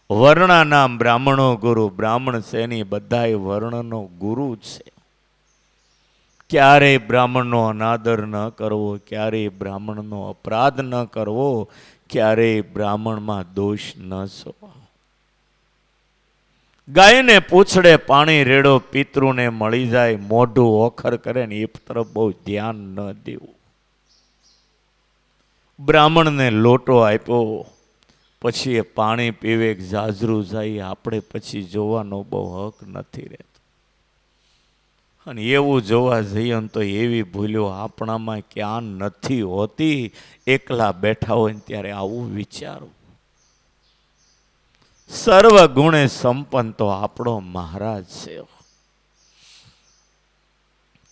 Speaker 1: વર્ણના બ્રાહ્મણો ગુરુ. બ્રાહ્મણ છે એની બધાય વર્ણનો ગુરુ છે. ક્યારેય બ્રાહ્મણનો અનાદર ન કરવો, ક્યારેય બ્રાહ્મણનો અપરાધ ન કરવો, ક્યારેય બ્રાહ્મણમાં દોષ ન જોવો. ગાયને પૂછડે પાણી રેડો, પિતૃને મળી જાય, મોઢું ઓખર કરે ને એ તરફ બહુ ધ્યાન ન દેવું. બ્રાહ્મણને લોટો આપ્યો, પછી એ પાણી પીવે જાજરું જાય, આપણે પછી જોવાનો બહુ હક નથી રહેતો. અને એવું જોવા જઈએ તો એવી ભૂલો આપણામાં ક્યાં નથી હોતી. એકલા બેઠા હોય ને ત્યારે આવું વિચારો. સર્વ ગુણે સંપન્ન તો આપણો મહારાજ છે.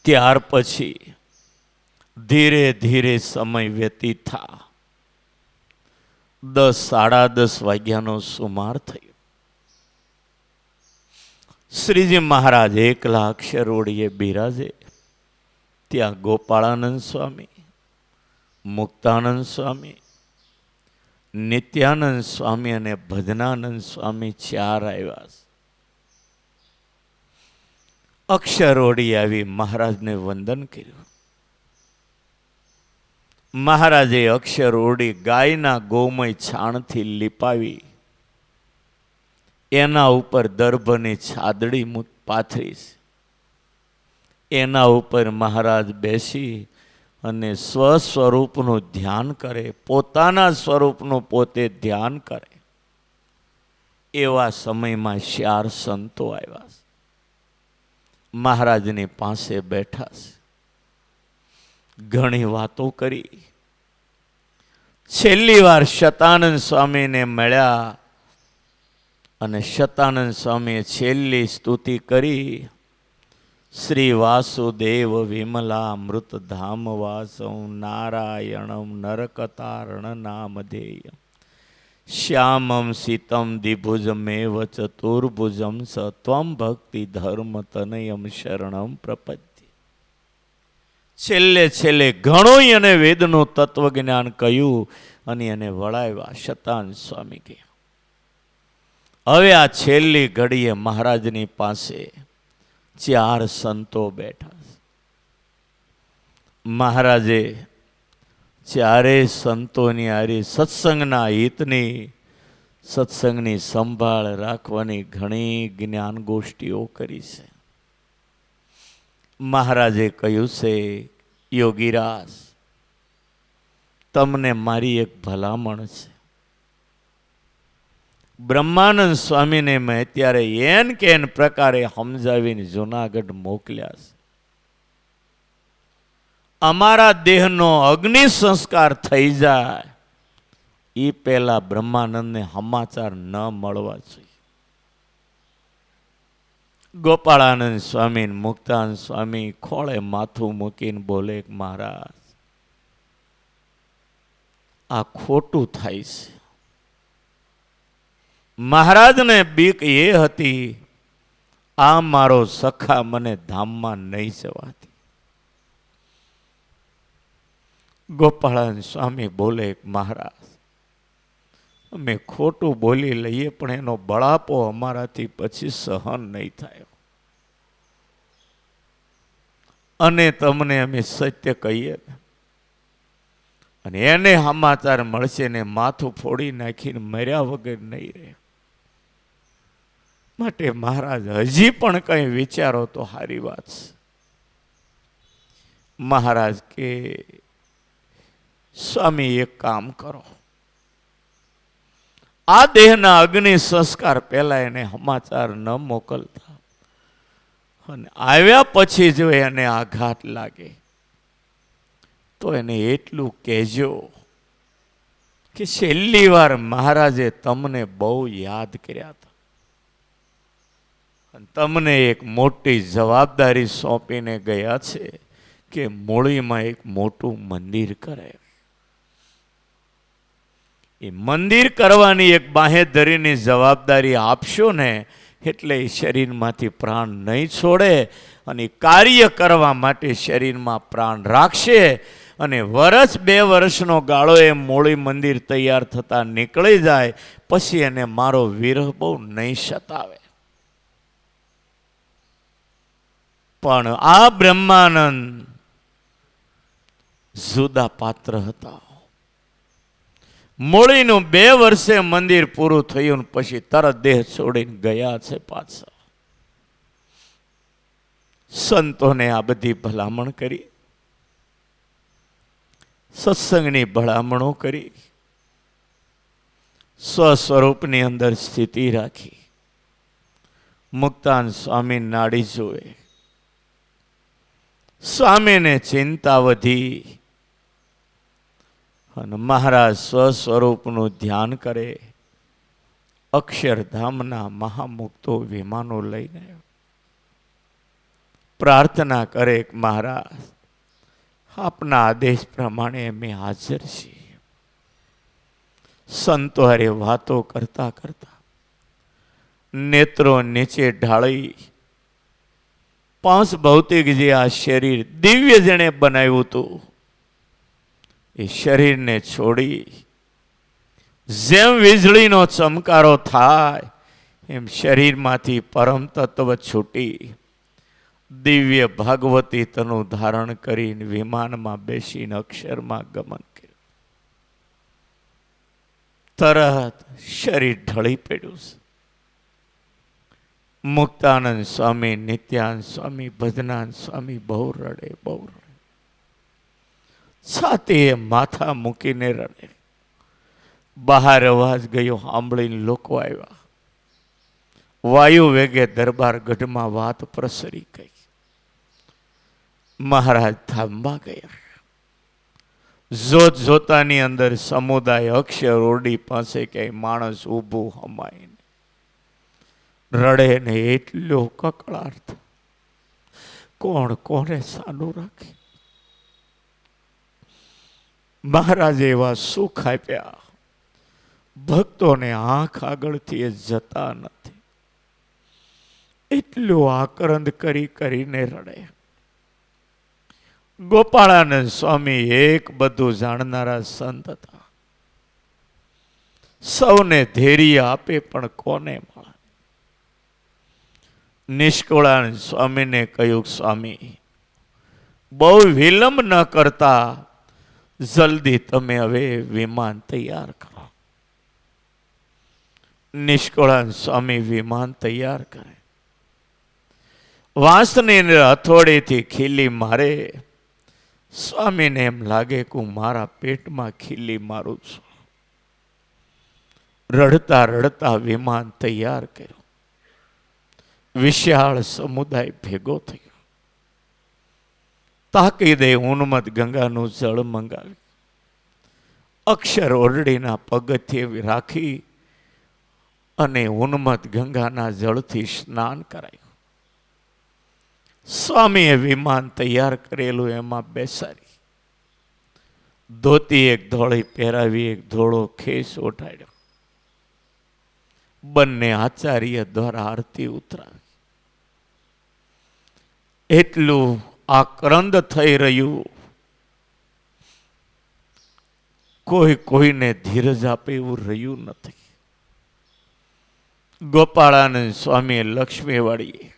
Speaker 1: ત્યાર પછી ધીરે ધીરે સમય વ્યતીત થા. 10 સાડા 10 વાગ્યાનો સુમાર થયો. શ્રીજી મહારાજ એકલા અક્ષરોડીએ બિરાજે. ત્યાં ગોપાળાનંદ સ્વામી, મુક્તાનંદ સ્વામી, નિત્યાનંદ સ્વામી અને ભજનાનંદ સ્વામી 4 આવ્યા. અક્ષરોડી આવી મહારાજને વંદન કર્યું. મહારાજે અક્ષર ઓરડી ગાયના ગોમય છાણથી લીપાવી એના ઉપર દર્ભની છાદડી પાથરી. એના ઉપર મહારાજ બેસી અને સ્વસ્વરૂપનું ધ્યાન કરે, પોતાના સ્વરૂપનું પોતે ધ્યાન કરે. એવા સમયમાં 4 સંતો આવ્યા, મહારાજની પાસે બેઠા છે. ઘણી વાતો કરી. છેલ્લી વાર શતાનંદ સ્વામીને મળ્યા અને શતાનંદ સ્વામીએ છેલ્લી સ્તુતિ કરી. શ્રી વાસુદેવ વિમલામૃત ધામ વાસૌ નારાયણમ નરકતારણ નામધેયમ શ્યામમ સીતમ દ્વિભુજમેવ ચતુર્ભુજમ સ ત્વમ ભક્તિ ધર્મ તનયમ શરણમ પ્રપદ્યે. છેલ્લે ઘણું અને વેદનું તત્વજ્ઞાન કહ્યું અને એને વળાવ્યા. શતાનંદ સ્વામી ગયા. હવે આ છેલ્લી ઘડીએ મહારાજની પાસે 4 સંતો બેઠા. મહારાજે ચારે સંતોની હારી સત્સંગના હિતની, સત્સંગની સંભાળ રાખવાની ઘણી જ્ઞાન ગોષ્ઠીઓ કરી છે. મહારાજે કહ્યું છે, યોગીરાજ, તમને મારી એક ભલામણ છે. બ્રહ્માનંદ સ્વામીને મેં અત્યારે એન કે એન પ્રકારે સમજાવીને જુનાગઢ મોકલ્યા છે. અમારા દેહનો અગ્નિ સંસ્કાર થઈ જાય એ પહેલા બ્રહ્માનંદને સમાચાર ન મળવા જોઈએ. ગોપાળાનંદ સ્વામી, મુક્તાનંદ સ્વામી ખોળે માથું મૂકીને બોલે, મહારાજ, આ ખોટું થાય છે. મહારાજને બીક એ હતી, આ મારો સખા મને ધામમાં નહીં જવાતી. ગોપાળાનંદ સ્વામી બોલે, મહારાજ, અમે ખોટું બોલી લઈએ પણ એનો બળાપો અમારાથી પછી સહન નહીં થાય, અને તમને અમે સત્ય કહીએ અને એને સમાચાર મળશે ને માથું ફોડી નાખીને મર્યા વગર નહીં રહે. માટે મહારાજ હજી પણ કંઈ વિચારો તો સારી વાત છે. મહારાજ કે, સ્વામી એક કામ કરો, આ દેહના અગ્નિ સંસ્કાર પહેલા એને સમાચાર ન મોકલતા અને આવ્યા પછી જો એને આઘાત લાગે તો એને એટલું કહેજો કે છેલ્લી વાર મહારાજે તમને બહુ યાદ કર્યા હતા અને તમને એક મોટી જવાબદારી સોંપીને ગયા છે કે મૂળીમાં એક મોટું મંદિર કરે. એ મંદિર કરવાની એક બાહેધરીની જવાબદારી આપશો ને એટલે એ શરીરમાંથી પ્રાણ નહીં છોડે અને કાર્ય કરવા માટે શરીરમાં પ્રાણ રાખશે અને વર્ષ 2 વર્ષનો ગાળો એ મૂળી મંદિર તૈયાર થતા નીકળી જાય પછી એને મારો વિરહ બહુ નહીં સતાવે. પણ આ બ્રહ્માનંદ જુદા પાત્ર હતા. મૂળીનું 2 વર્ષે મંદિર પૂરું થયું પછી તરત દેહ છોડીને ગયા છે પાછા. સંતોને આ બધી ભલામણ કરી, સત્સંગની ભલામણો કરી, સ્વસ્વરૂપની અંદર સ્થિતિ રાખી. મુક્તાન સ્વામી નાડી જોએ, સ્વામીને ચિંતા વધી અને મહારાજ સ્વસ્વરૂપનું ધ્યાન કરે. અક્ષરધામના મહામુક્તો વિમાનો લઈને પ્રાર્થના કરે, મહારાજ, આપના આદેશ પ્રમાણે અમે હાજર છીએ. સંતો હારે વાતો કરતા કરતા નેત્રો નીચે ઢાળી પાંચ ભૌતિક જે આ શરીર દિવ્ય જેણે બનાવ્યું હતું એ શરીરને છોડી જેમ વીજળીનો ચમકારો થાય એમ શરીરમાંથી પરમ તત્વ છૂટી દિવ્ય ભાગવતી તનું ધારણ કરીને વિમાનમાં બેસીને અક્ષરમાં ગમન કર્યું. તરત શરીર ઢળી પડ્યું છે. મુક્તાનંદ સ્વામી, નિત્યાનંદ સ્વામી, ભજનાનંદ સ્વામી બહુ રડે, બહુ રડે. છાતીએ માથા મૂકીને રડે. બહાર અવાજ ગયો, સાંભળીને લોકો આવ્યા. વાયુ વેગે દરબાર ગઢમાં વાત પ્રસરી ગઈ. મહારાજ થાંભા ગયા. જોત જોતાની અંદર સમુદાય અક્ષર ઓરડી પાસે ક્યાંય માણસ ઊભું હમાય રડે ને એટલો કકળાટ. કોણ કોને સાનું રાખે? મહારાજે એવા સુખ આપ્યા, ભક્તોને આંખ આગળથી એ જતા નથી. એટલું આકરંદ કરી કરીને રડે. ગોપાળાનંદ સ્વામી એક બધું જાણનારા સંત હતા. સૌને ધૈર્ય આપે પણ કોને મળે? નિષ્કુળાનંદ સ્વામીને કહ્યું, સ્વામી બહુ વિલંબ ન કરતા જલ્દી તમે હવે વિમાન તૈયાર કરો. નિષ્કુળાનંદ સ્વામી વિમાન તૈયાર કરે. વાંસની હથોડીથી ખીલી મારે. સ્વામીને એમ લાગે કે હું મારા પેટમાં ખીલી મારું છું. રડતા રડતા વિમાન તૈયાર કર્યું. વિશાળ સમુદાય ભેગો થયો. તાકીદે ઉન્મત્ત ગંગાનું જળ મંગાવ્યું. અક્ષર ઓરડીના પગથિયે રાખી અને ઉન્મત્ત ગંગાના જળથી સ્નાન કરાયું. સ્વામીએ વિમાન તૈયાર કરેલું એમાં બેસાડી. ધોતી એક ધોળી પહેરાવી, એક ધોળો ખેસ ઓઢાડ્યો. બંને આચાર્ય દ્વારા આરતી ઉતરાવી. એટલું આક્રંદ થઈ રહ્યું, કોઈ કોઈને ધીરજ આપે એવું રહ્યું નથી. ગોપાળાનંદ સ્વામીએ લક્ષ્મીવાડીએ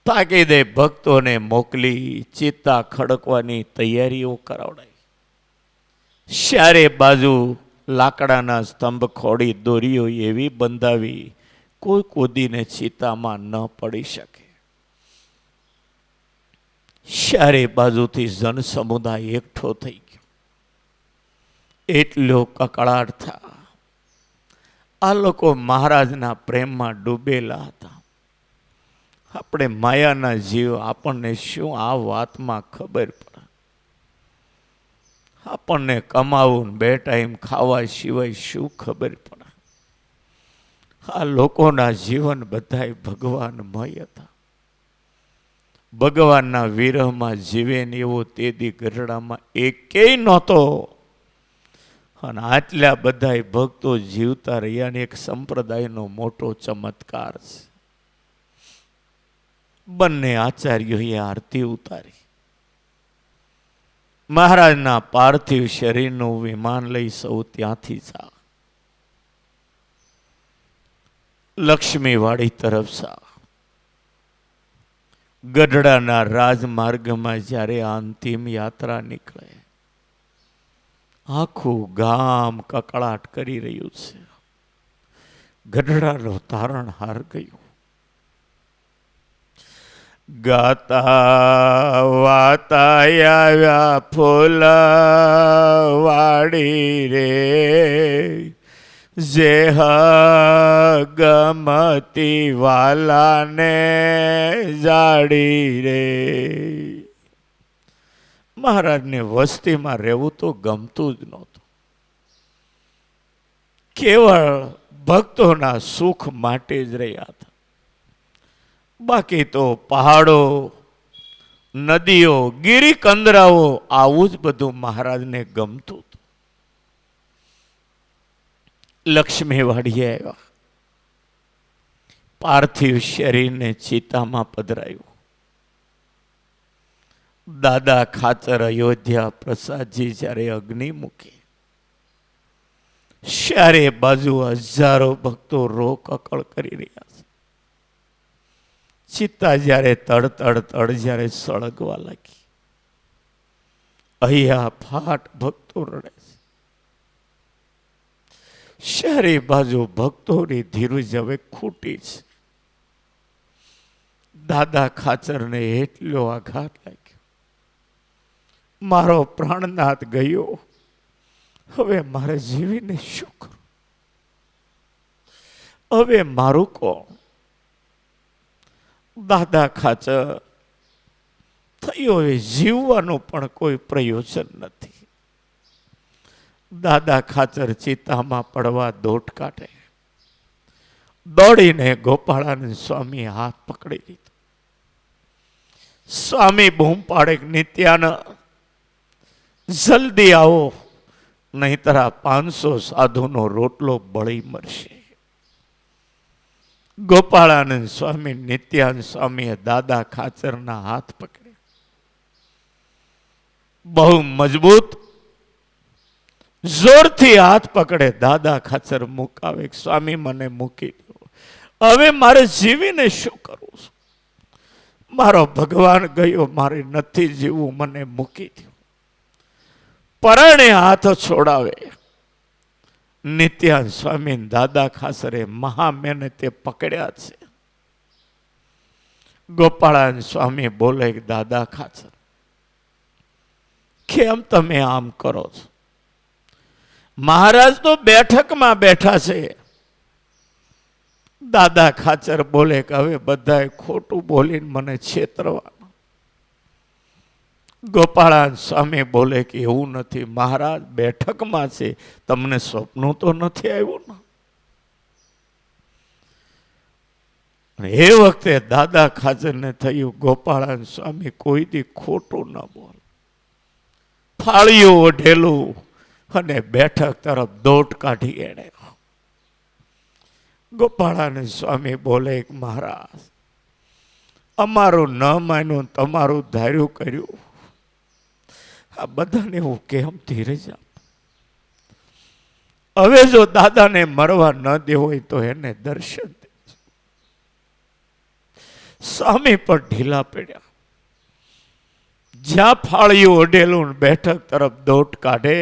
Speaker 1: તાકીદે ભક્તોને મોકલી ચિત્તા ખડકવાની તૈયારીઓ કરાવડાવી. ચારે બાજુ લાકડાના સ્તંભ ખોડી દોરીઓ એવી બંધાવી કોઈ કૂદીને ચિત્તામાં ન પડી શકે. ચારે બાજુથી જન સમુદાય એકઠો થઈ ગયો. એટલો કકળાટ થા. આ લોકો મહારાજના પ્રેમમાં ડૂબેલા હતા. આપણે માયાના જીવ, આપણને શું આ વાતમાં ખબર પડે? આપણને કમાવું બે ટાઈમ ખાવા સિવાય શું ખબર પડે? આ લોકોના જીવન બધાય ભગવાનમય હતા. ભગવાનના વિરહમાં જીવે ને એવો તેદી ગઢડામાં એકેય નહોતો. અને આટલા બધા ભક્તો જીવતા રહ્યા ને એક સંપ્રદાયનો મોટો ચમત્કાર છે. બંને આચાર્યોએ આરતી ઉતારી. મહારાજના પાર્થિવ શરીરનું વિમાન લઈ સૌ ત્યાંથી જા. લક્ષ્મીવાડી તરફ જા. ગઢડાના રાજમાર્ગમાં જ્યારે અંતિમ યાત્રા નીકળે, આખું ગામ કકળાટ કરી રહ્યું છે. ગઢડાનો તારણહાર ગયું. ગાતા વાતા આવ્યા ફૂલવાડી રે, જે ગમતી વાલાને જાડી રે. મહારાજને વસ્તીમાં રહેવું તો ગમતું જ નહોતું. કેવળ ભક્તોના સુખ માટે જ રહ્યા હતા. બાકી તો પહાડો, નદીઓ, ગિરિકંદરાઓ આવું જ બધું મહારાજને ગમતું હતું. લક્ષ્મીવાડીએ આવ્યા. પાર્થિવ શરીરને ચિતામાં પધરાયું. દાદા ખાતર અયોધ્યા પ્રસાદજી જ્યારે અગ્નિ મૂકી, ચારે બાજુ હજારો ભક્તો રો કકળ કરી રહ્યા છે. ચિત્તા જ્યારે તડ જ્યારે સળગવા લાગી, અહીંયા ફાટ ભક્તો રડે છે. શહેરી બાજુ ભક્તોની ધીરજ હવે ખૂટી છે. દાદા ખાચરને એટલો આઘાત લાગ્યો, મારો પ્રાણનાથ ગયો, હવે મારે જીવીને શું કરું? હવે મારું કોણ? દાદા ખાચર થયો, હવે જીવવાનું પણ કોઈ પ્રયોજન નથી. દાદા ખાચર ચિતામાં પડવા દોટ કાઢે, દોડીને ગોપાળાનંદ સ્વામી હાથ પકડી લીધો. સ્વામી બૂમ પાડે, નિત્યાનંદ જલ્દી આવો, નહીતર આ 500 સાધુનો રોટલો બળી મરશે. ગોપાળાનંદ સ્વામી, નિત્યાનંદ સ્વામીએ દાદા ખાચરના હાથ પકડે, બહુ મજબૂત જોરથી હાથ પકડે. દાદા ખાચર મુકાવે, સ્વામી મને મૂકી દો, હવે મારે જીવીને શું કરવું? મારો ભગવાન ગયો, મારે નથી જીવવું, મને મૂકી દો. પરાણે હાથ છોડાવે. નિત્યાનંદ સ્વામી દાદા ખાચરે મહા મહેનતે પકડ્યા છે. ગોપાળાનંદ સ્વામી બોલે, દાદા ખાચર કેમ તમે આમ કરો છો? મહારાજ તો બેઠકમાં બેઠા છે. દાદા ખાચર બોલે કે હવે બધાએ ખોટું બોલીને મને છેતરવા. ગોપાળાનંદ સ્વામી બોલે કે એવું નથી, મહારાજ બેઠકમાં છે, તમને સ્વપ્ન તો નથી આવ્યું ને? એ વખતે દાદા ખાચરને થયું, ગોપાળાનંદ સ્વામી કોઈ દી ખોટું ન બોલ. ફાળીઓ ઓઢેલું અને બેઠક તરફ દોટ કાઢી એણે. ગોપાળાનંદ સ્વામી બોલે, મહારાજ અમારું ન માન્યું, તમારું ધાર્યું કર્યું, આ બધાને હું કેમ ધીરજ આપું? હવે જો દાદાને મરવા ન દેવો હોય તો એને દર્શન દે. સ્વામી પર ઢીલા પડ્યા. જ્યાં ફાળિયું ઓઢેલું બેઠક તરફ દોટ કાઢે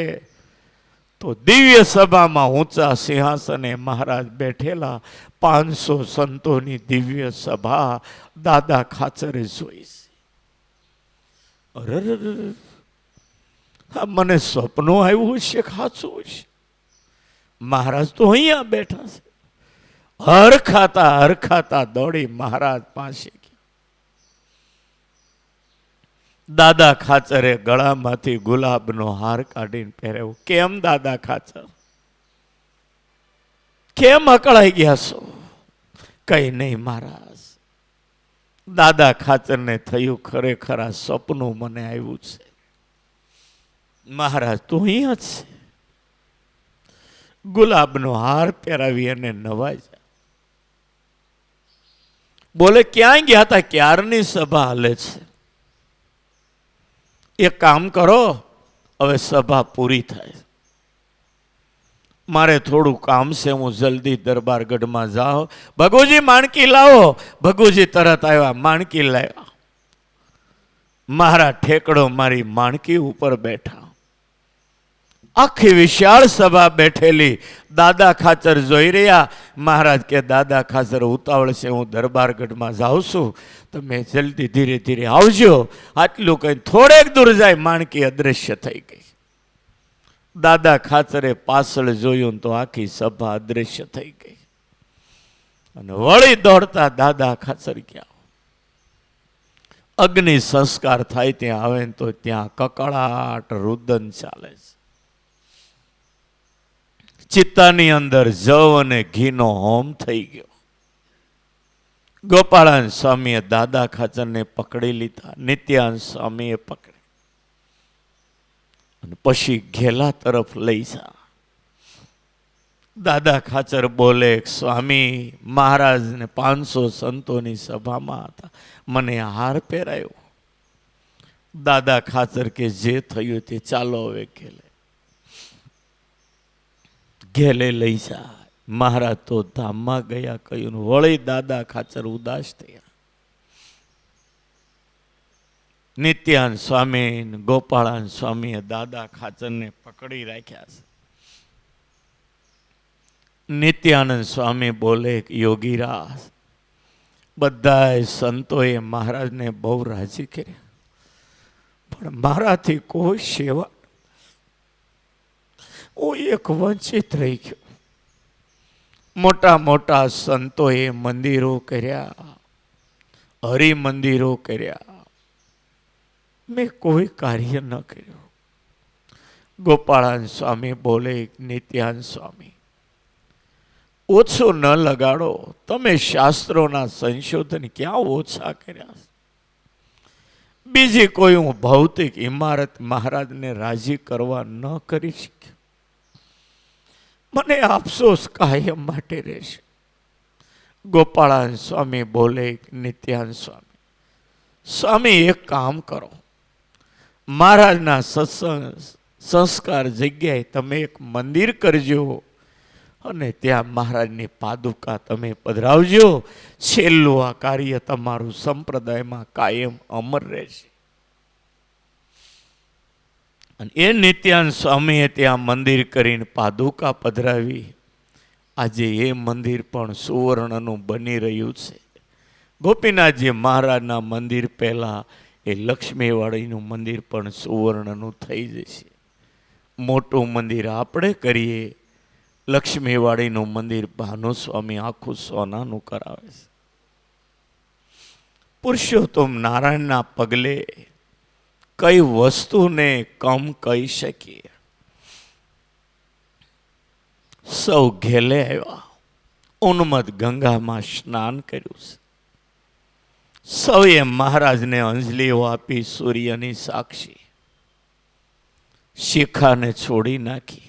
Speaker 1: તો દિવ્ય સભામાં ઊંચા સિંહાસને મહારાજ બેઠેલા, 500 સંતોની દિવ્ય સભા દાદા ખાચરે જોઈ. અરે મને સ્વપ્નો આવ્યું હશે, ખાચું હશે. મહારાજ તો અહીંયા બેઠા છે. હરખાતા દોડી મહારાજ પાસે ગયા. દાદા ખાચરે ગળામાંથી ગુલાબનો હાર કાઢીને પહેર્યો. કેમ દાદા ખાચર, કેમ અકળાઈ ગયા છો? કઈ નહીં મહારાજ. દાદા ખાચરને થયું, ખરેખર આ સપનું મને આવ્યું છે. મહારાજ તો અહીંયા જ છે. ગુલાબનો હાર પહેરાવી અને નવાજા. બોલે, ક્યાં ગયા હતા? ક્યારની સભા હાલે છે. એક કામ કરો, હવે સભા પૂરી થાય, મારે થોડું કામ છે, હું જલ્દી દરબારગઢમાં જાઉં. ભગુજી માણકી લાવો. ભગુજી તરત આવ્યા, માણકી લાવ્યા. મારા ઠેકડો મારી માણકી ઉપર બેઠા. આખી વિશાળ સભા બેઠેલી. દાદા ખાચર જોઈ રહ્યા. મહારાજ કે, દાદા ખાચર ઉતાવળ છે, હું દરબારગઢમાં જાઉં છું, તમે જલ્દી ધીરે ધીરે આવજો. આટલું કઈ થોડેક દૂર જાય માણકી અદ્રશ્ય થઈ ગઈ. દાદા ખાચરે પાછળ જોયું તો આખી સભા અદ્રશ્ય થઈ ગઈ. અને વળી દોડતા દાદા ખાચર ગયા. અગ્નિ સંસ્કાર થાય ત્યાં આવે તો ત્યાં કકળાટ રુદન ચાલે છે. ચિત્તાની અંદર જવ અને ઘીનો હોમ થઈ ગયો. ગોપાળાનંદ સ્વામીએ દાદા ખાચરને પકડી લીધા. નિત્યાનંદ સ્વામીએ પકડી અને પછી ઘેલા તરફ લઈ જા. દાદા ખાચર બોલે, સ્વામી મહારાજને 500 સંતોની સભામાં હતા, મને હાર પહેરાયો. દાદા ખાચર કે, જે થયું તે ચાલો હવે ઘેલે. ઘેલે લઈ જાય. મહારાજ તો ધામમાં ગયા કહ્યું. વળી દાદા ખાચર ઉદાસ થયા. નિત્યાનંદ સ્વામી ગોપાળાનંદ સ્વામીએ દાદા ખાચરને પકડી રાખ્યા છે. નિત્યાનંદ સ્વામી બોલે યોગીરાજ, બધાય સંતોએ મહારાજને બહુ રાજી કર્યા, પણ મારાથી કોઈ સેવા, હું એક વંચિત રહી ગયો. મોટા મોટા સંતોએ મંદિરો કર્યા, હરિમંદિરો કર્યા, મેં કોઈ કાર્ય ન કર્યું. ગોપાળાનંદ સ્વામી બોલે નિત્યાનંદ સ્વામી, ઓછો ન લગાડો, તમે શાસ્ત્રોના સંશોધન ક્યાં ઓછા કર્યા? બીજી કોઈ હું ભૌતિક ઇમારત મહારાજને રાજી કરવા ન કરી શક્યો. મને અફસોસ કાયમ માટે રહેશે. ગોપાળાનંદ સ્વામી બોલે નિત્યાનંદ સ્વામી, સ્વામી એક કામ કરો, મહારાજના સત્સંગ સંસ્કાર જગ્યાએ તમે એક મંદિર કરજો અને ત્યાં મહારાજની પાદુકા તમે પધરાવજો. છેલ્લું આ કાર્ય તમારું સંપ્રદાયમાં કાયમ અમર રહેશે. અને એ નિત્યાનંદ સ્વામીએ ત્યાં મંદિર કરીને પાદુકા પધરાવી. આજે એ મંદિર પણ સુવર્ણનું બની રહ્યું છે. ગોપીનાથજી મહારાજના મંદિર પહેલાં એ લક્ષ્મીવાડીનું મંદિર પણ સુવર્ણનું થઈ જશે. મોટું મંદિર આપણે કરીએ, લક્ષ્મીવાડીનું મંદિર ભાનુસ્વામી આખું સોનાનું કરાવે છે. પુરુષોત્તમ નારાયણના પગલે કઈ વસ્તુને કમ કહી શકીએ? સૌ ઘેલે આવ્યા, ઉન્મદ ગંગામાં સ્નાન કર્યું છે. સૌએ મહારાજને અંજલિઓ આપી, સૂર્યની સાક્ષી. શિખાને છોડી નાખી,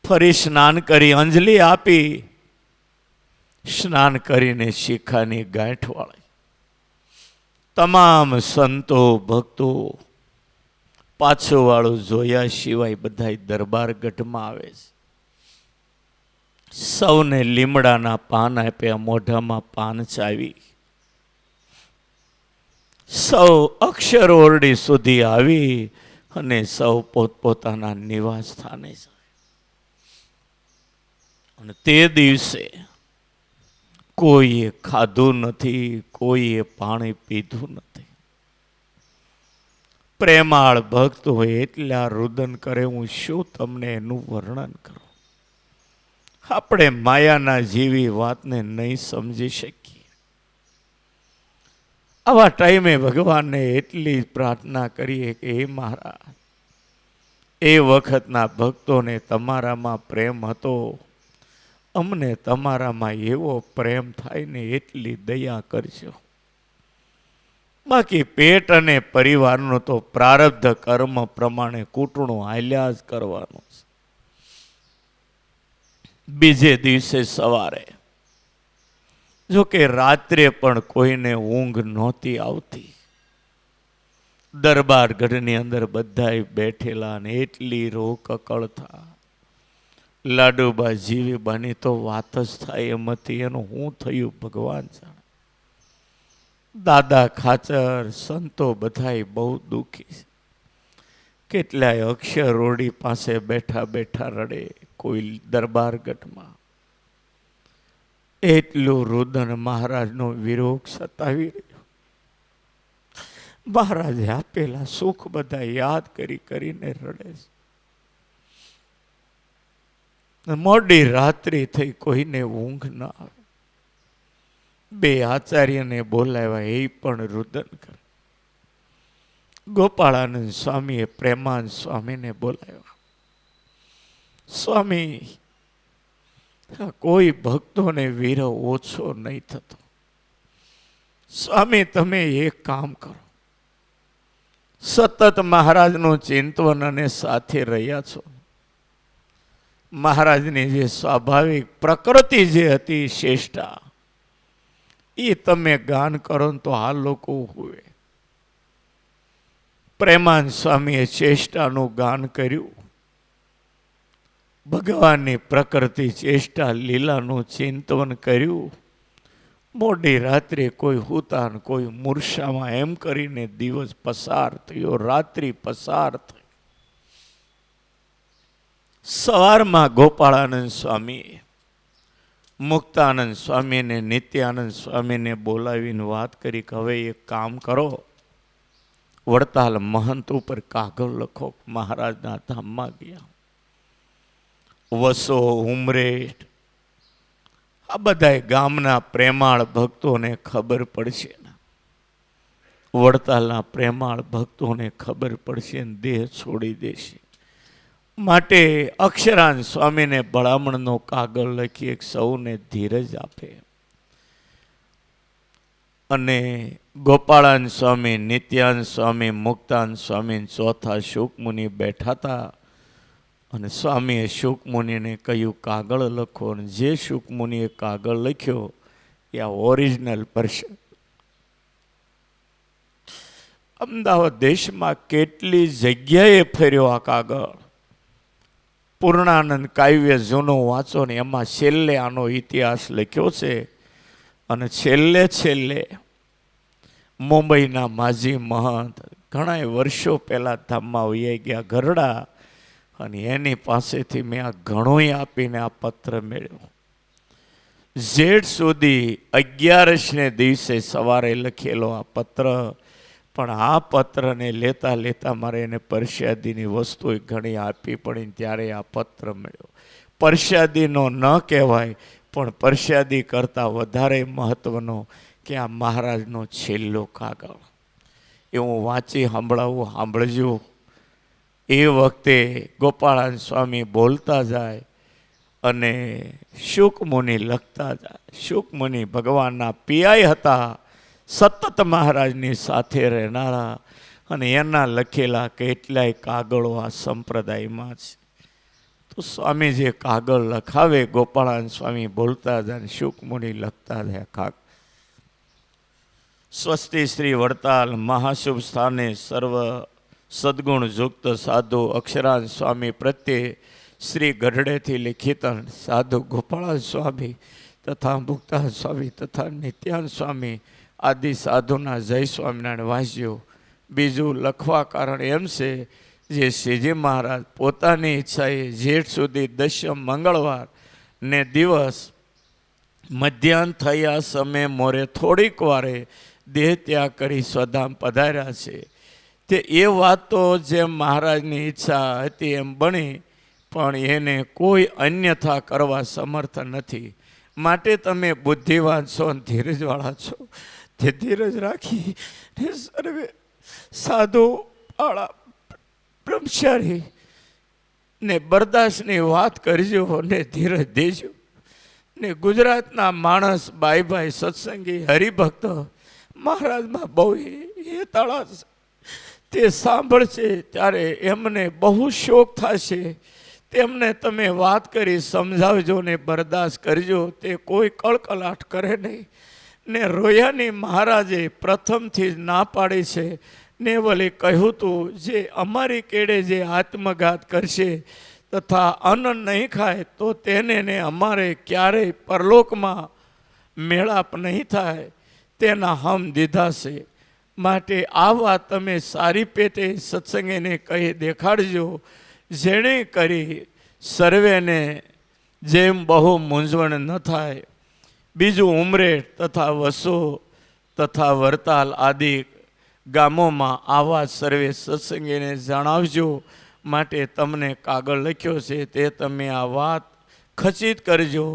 Speaker 1: ફરી સ્નાન કરી અંજલિ આપી, સ્નાન કરીને શિખાની ગાંઠ વાળી. તમામ સંતો ભક્તો પાછું વાળું જોયા સિવાય બધા દરબાર ગઢમાં આવે છે. સૌને લીમડાના પાન આપ્યા, મોઢામાં પાન ચાવી. સૌ અક્ષર ઓરડી સુધી આવી અને સૌ પોતપોતાના નિવાસ સ્થાને જાય. અને તે દિવસે કોઈએ ખાધું નથી, કોઈએ પાણી પીધું નથી. પ્રેમાળ ભક્ત હોય એટલા રુદન કરે, હું શું તમને એનું વર્ણન કરું? આપણે માયાના જેવી વાતને નહીં સમજી શકીએ. આવા ટાઈમે ભગવાનને એટલી પ્રાર્થના કરીએ કે હે મહારાજ, એ વખતના ભક્તોને તમારામાં પ્રેમ હતો, અમને તમારામાં એવો પ્રેમ થાય ને એટલી દયા કરજો. બાકી પેટ અને પરિવારનું તો પ્રારબ્ધ કર્મ પ્રમાણે કૂટણું હાલ્યા જ કરવાનું છે. બીજે દિવસે સવારે જો કે રાત્રે પણ કોઈને ઊંઘ નહોતી આવતી. દરબાર ગઢની અંદર બધાય બેઠેલા ને એટલી રોકકળ થા. લાડુબા જીવી બની તો વાત જ થાય એમ હતી. એનું શું થયું ભગવાન જાણે. દાદા ખાચર સંતો બધાય બહુ દુઃખી છે. કેટલાય અક્ષર રોડી પાસે બેઠા બેઠા રડે, કોઈ દરબાર ગઢમાં. એટલું રુદન મહારાજનો વિરોગ સતાવી રહ્યો. મહારાજે આપેલા સુખ બધા યાદ કરી કરીને રડે છે. મોડી રાત્રિ થઈ, કોઈને ઊંઘ ન આવે. બે આચાર્યને બોલાવ્યા, એ પણ રુદન કરે. ગોપાળાનંદ સ્વામીએ પ્રેમાનંદ સ્વામીને બોલાવ્યા. સ્વામી, કોઈ ભક્તોને વિરહ ઓછો નહીં થતો. સ્વામી, તમે એક કામ કરો, સતત મહારાજનું ચિંતન અને સાથે રહ્યા છો. મહારાજની જે સ્વાભાવિક પ્રકૃતિ જે હતી શ્રેષ્ઠા, એ તમે ગાન કરો ને તો આ લોકો હોય. પ્રેમાનંદ સ્વામીએ ચેષ્ટાનું ગાન કર્યું. ભગવાનની પ્રકૃતિ ચેષ્ટા લીલાનું ચિંતન કર્યું. મોડી રાત્રે કોઈ હુતા ને કોઈ મૂર્છામાં એમ કરીને દિવસ પસાર થયો, રાત્રિ પસાર થઈ. સવારમાં ગોપાળાનંદ સ્વામી મુક્તાનંદ સ્વામીને નિત્યાનંદ સ્વામીને બોલાવીને વાત કરી કે હવે એક કામ કરો, વડતાલ મહંત ઉપર કાગળ લખો. મહારાજના ધામમાં ગયા. વસો, ઉમરેઠ આ બધા ગામના પ્રેમાળ ભક્તોને ખબર પડશે ને, વડતાલના પ્રેમાળ ભક્તોને ખબર પડશે ને દેહ છોડી દેશે. માટે અક્ષરાન સ્વામીને ભલામણનો કાગળ લખી એક સૌને ધીરજ આપે. અને ગોપાળાન સ્વામી, નિત્યાન સ્વામી, મુક્તાન સ્વામી, ચોથા શુકમુનિ બેઠા હતા. અને સ્વામીએ શુકમુનિને કહ્યું કાગળ લખો. અને જે શુકમુનિએ કાગળ લખ્યો એ આ ઓરિજિનલ પરશે. અમદાવાદ દેશમાં કેટલી જગ્યાએ ફેર્યો આ કાગળ. પૂર્ણાનંદ કાવ્ય જૂનો વાંચો ને એમાં છેલ્લે આનો ઇતિહાસ લખ્યો છે. અને છેલ્લે મુંબઈના માજી મહંત ઘણા વર્ષો પહેલાં ધામમાં વૈયા ગયા ગરડા, અને એની પાસેથી મેં આ ઘણોય આપીને આ પત્ર મેળવ્યો. જેઠ સુધી 11ને દિવસે સવારે લખેલો આ પત્ર. પણ આ પત્રને લેતા લેતા મારે એને પરસ્યાદીની વસ્તુ ઘણી આપી પડી, ત્યારે આ પત્ર મળ્યો. પરસ્યાદીનો ન કહેવાય, પણ પરસ્યાદી કરતાં વધારે મહત્વનો કે આ મહારાજનો છેલ્લો કાગળ. એ હું વાંચી સંભળાવું, સાંભળજો. એ વખતે ગોપાળાન સ્વામી બોલતા જાય અને શુકમુનિ લખતા જાય. શુકમુનિ ભગવાનના પિયાઈ હતા, સતત મહારાજની સાથે રહેનારા, અને એના લખેલા કેટલાય કાગળો આ સંપ્રદાયમાં છે. તો સ્વામી જે કાગળ લખાવે, ગોપાળાન સ્વામી બોલતા જાય, શુકમુનિ લખતા જાય. સ્વસ્તિ શ્રી વડતાલ મહાશુભ સ્થાને સર્વ સદગુણ યુક્ત સાધુ અક્ષરાન સ્વામી પ્રત્યે શ્રી ગઢડેથી લિખિત સાધુ ગોપાળાન સ્વામી તથા મુક્તાન સ્વામી તથા નિત્યાન સ્વામી આદિ સાધુના જય સ્વામિનારાયણ વાંચ્યો. બીજું લખવા કારણ એમ છે, જે શ્રીજી મહારાજ પોતાની ઈચ્છાએ જેઠ સુધી દશમ મંગળવાર ને દિવસ મધ્યાહન થયા સમયે મોરે થોડીક વારે દેહ ત્યાગ કરી સ્વધામ પધાર્યા છે. તે એ વાત તો જેમ મહારાજની ઈચ્છા હતી એમ બની, પણ એને કોઈ અન્યથા કરવા સમર્થ નથી. માટે તમે બુદ્ધિવાન છો અને ધીરજવાળા છો, તે ધીરજ રાખી ને સર્વે સાધુ આળા બ્રહ્મચારી ને બરદાસની વાત કરજો ને ધીરજ દેજો. ને ગુજરાતના માણસ ભાઈ સત્સંગી હરિભક્ત મહારાજમાં બહુ હેતાળા છે. તે સાંભળશે ત્યારે એમને બહુ શોક થશે. તેમને તમે વાત કરી સમજાવજો ને બરદાસ્ત કરજો. તે કોઈ કળકલાટ કરે નહીં. ને રોયાની મહારાજે પ્રથમથી જ ના પાડી છે. ને વળી કહ્યું તું, જે અમારી કેડે જે આત્મઘાત કરશે તથા અન્ન નહીં ખાય તો તેને ને અમારે ક્યારેય પરલોકમાં મેળાપ નહીં થાય, તેના હમ દીધા છે. માટે આ વાત તમે સારી પેટે સત્સંગીને કહી દેખાડજો, જેણે કરી સર્વેને જેમ બહુ મૂંઝવણ ન થાય. બીજું ઉમરેઠ તથા વસો તથા વરતાલ આદિ ગામોમાં આવા સર્વે સત્સંગીને જણાવજો. માટે તમને કાગળ લખ્યો છે, તે તમે આ વાત ખચિત કરજો.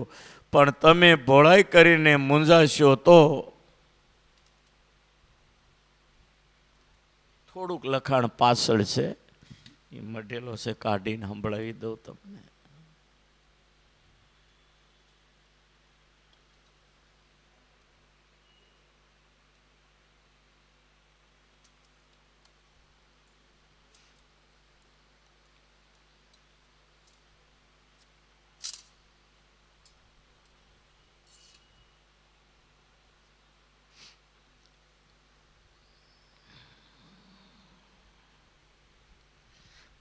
Speaker 1: પણ તમે ભોળાઈ કરીને મૂંઝાશો તો થોડુંક લખાણ પાછળ છે, એ મઢેલો છે, કાઢીને સંભળાવી દઉં તમને.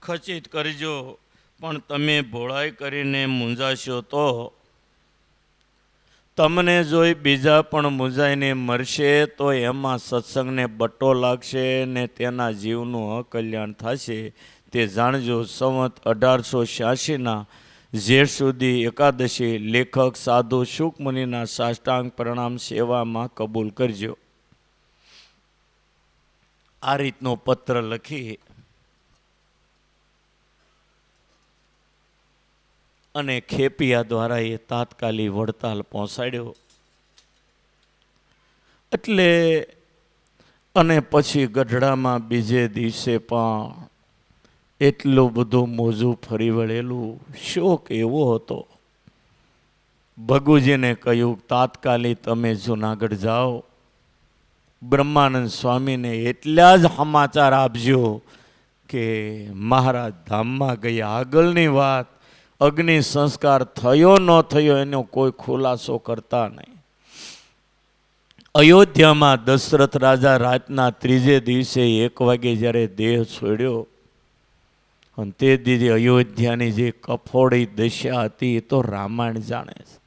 Speaker 1: ખચિત કરજો, પણ તમે ભોળાઈ કરીને મૂંઝાશો તો તમને જોઈ બીજા પણ મૂંઝાઈને મરશે તો એમાં સત્સંગને બટ્ટો લાગશે ને તેના જીવનું અકલ્યાણ થશે. તે જાણજો. સંવત 1886ના ઝેઠ સુધી એકાદશી લેખક સાધુ શુકમુનિના સાષ્ટાંગ પ્રણામ સેવામાં કબૂલ કરજો. આ રીતનો પત્ર લખી અને ખેપિયા દ્વારા એ તાત્કાલિક વડતાલ પહોંચાડ્યો. એટલે અને પછી ગઢડામાં બીજે દિવસે પણ એટલું બધું મોજું ફરી વળેલું. શોક એવો હતો. ભગુજીને કહ્યું તાત્કાલિક તમે જુનાગઢ જાઓ, બ્રહ્માનંદ સ્વામીને એટલા જ સમાચાર આપજો કે મહારાજ ધામમાં ગયા. આગળની વાત અગ્નિ સંસ્કાર થયો ન થયો એનો કોઈ ખુલાસો કરતા નહીં. અયોધ્યામાં દશરથ રાજા રાતના ત્રીજે દિવસે 1 વાગે જ્યારે દેહ છોડ્યો અને તે દીધી અયોધ્યાની જે કફોડી દશા હતી એ તો રામાયણ જાણે છે.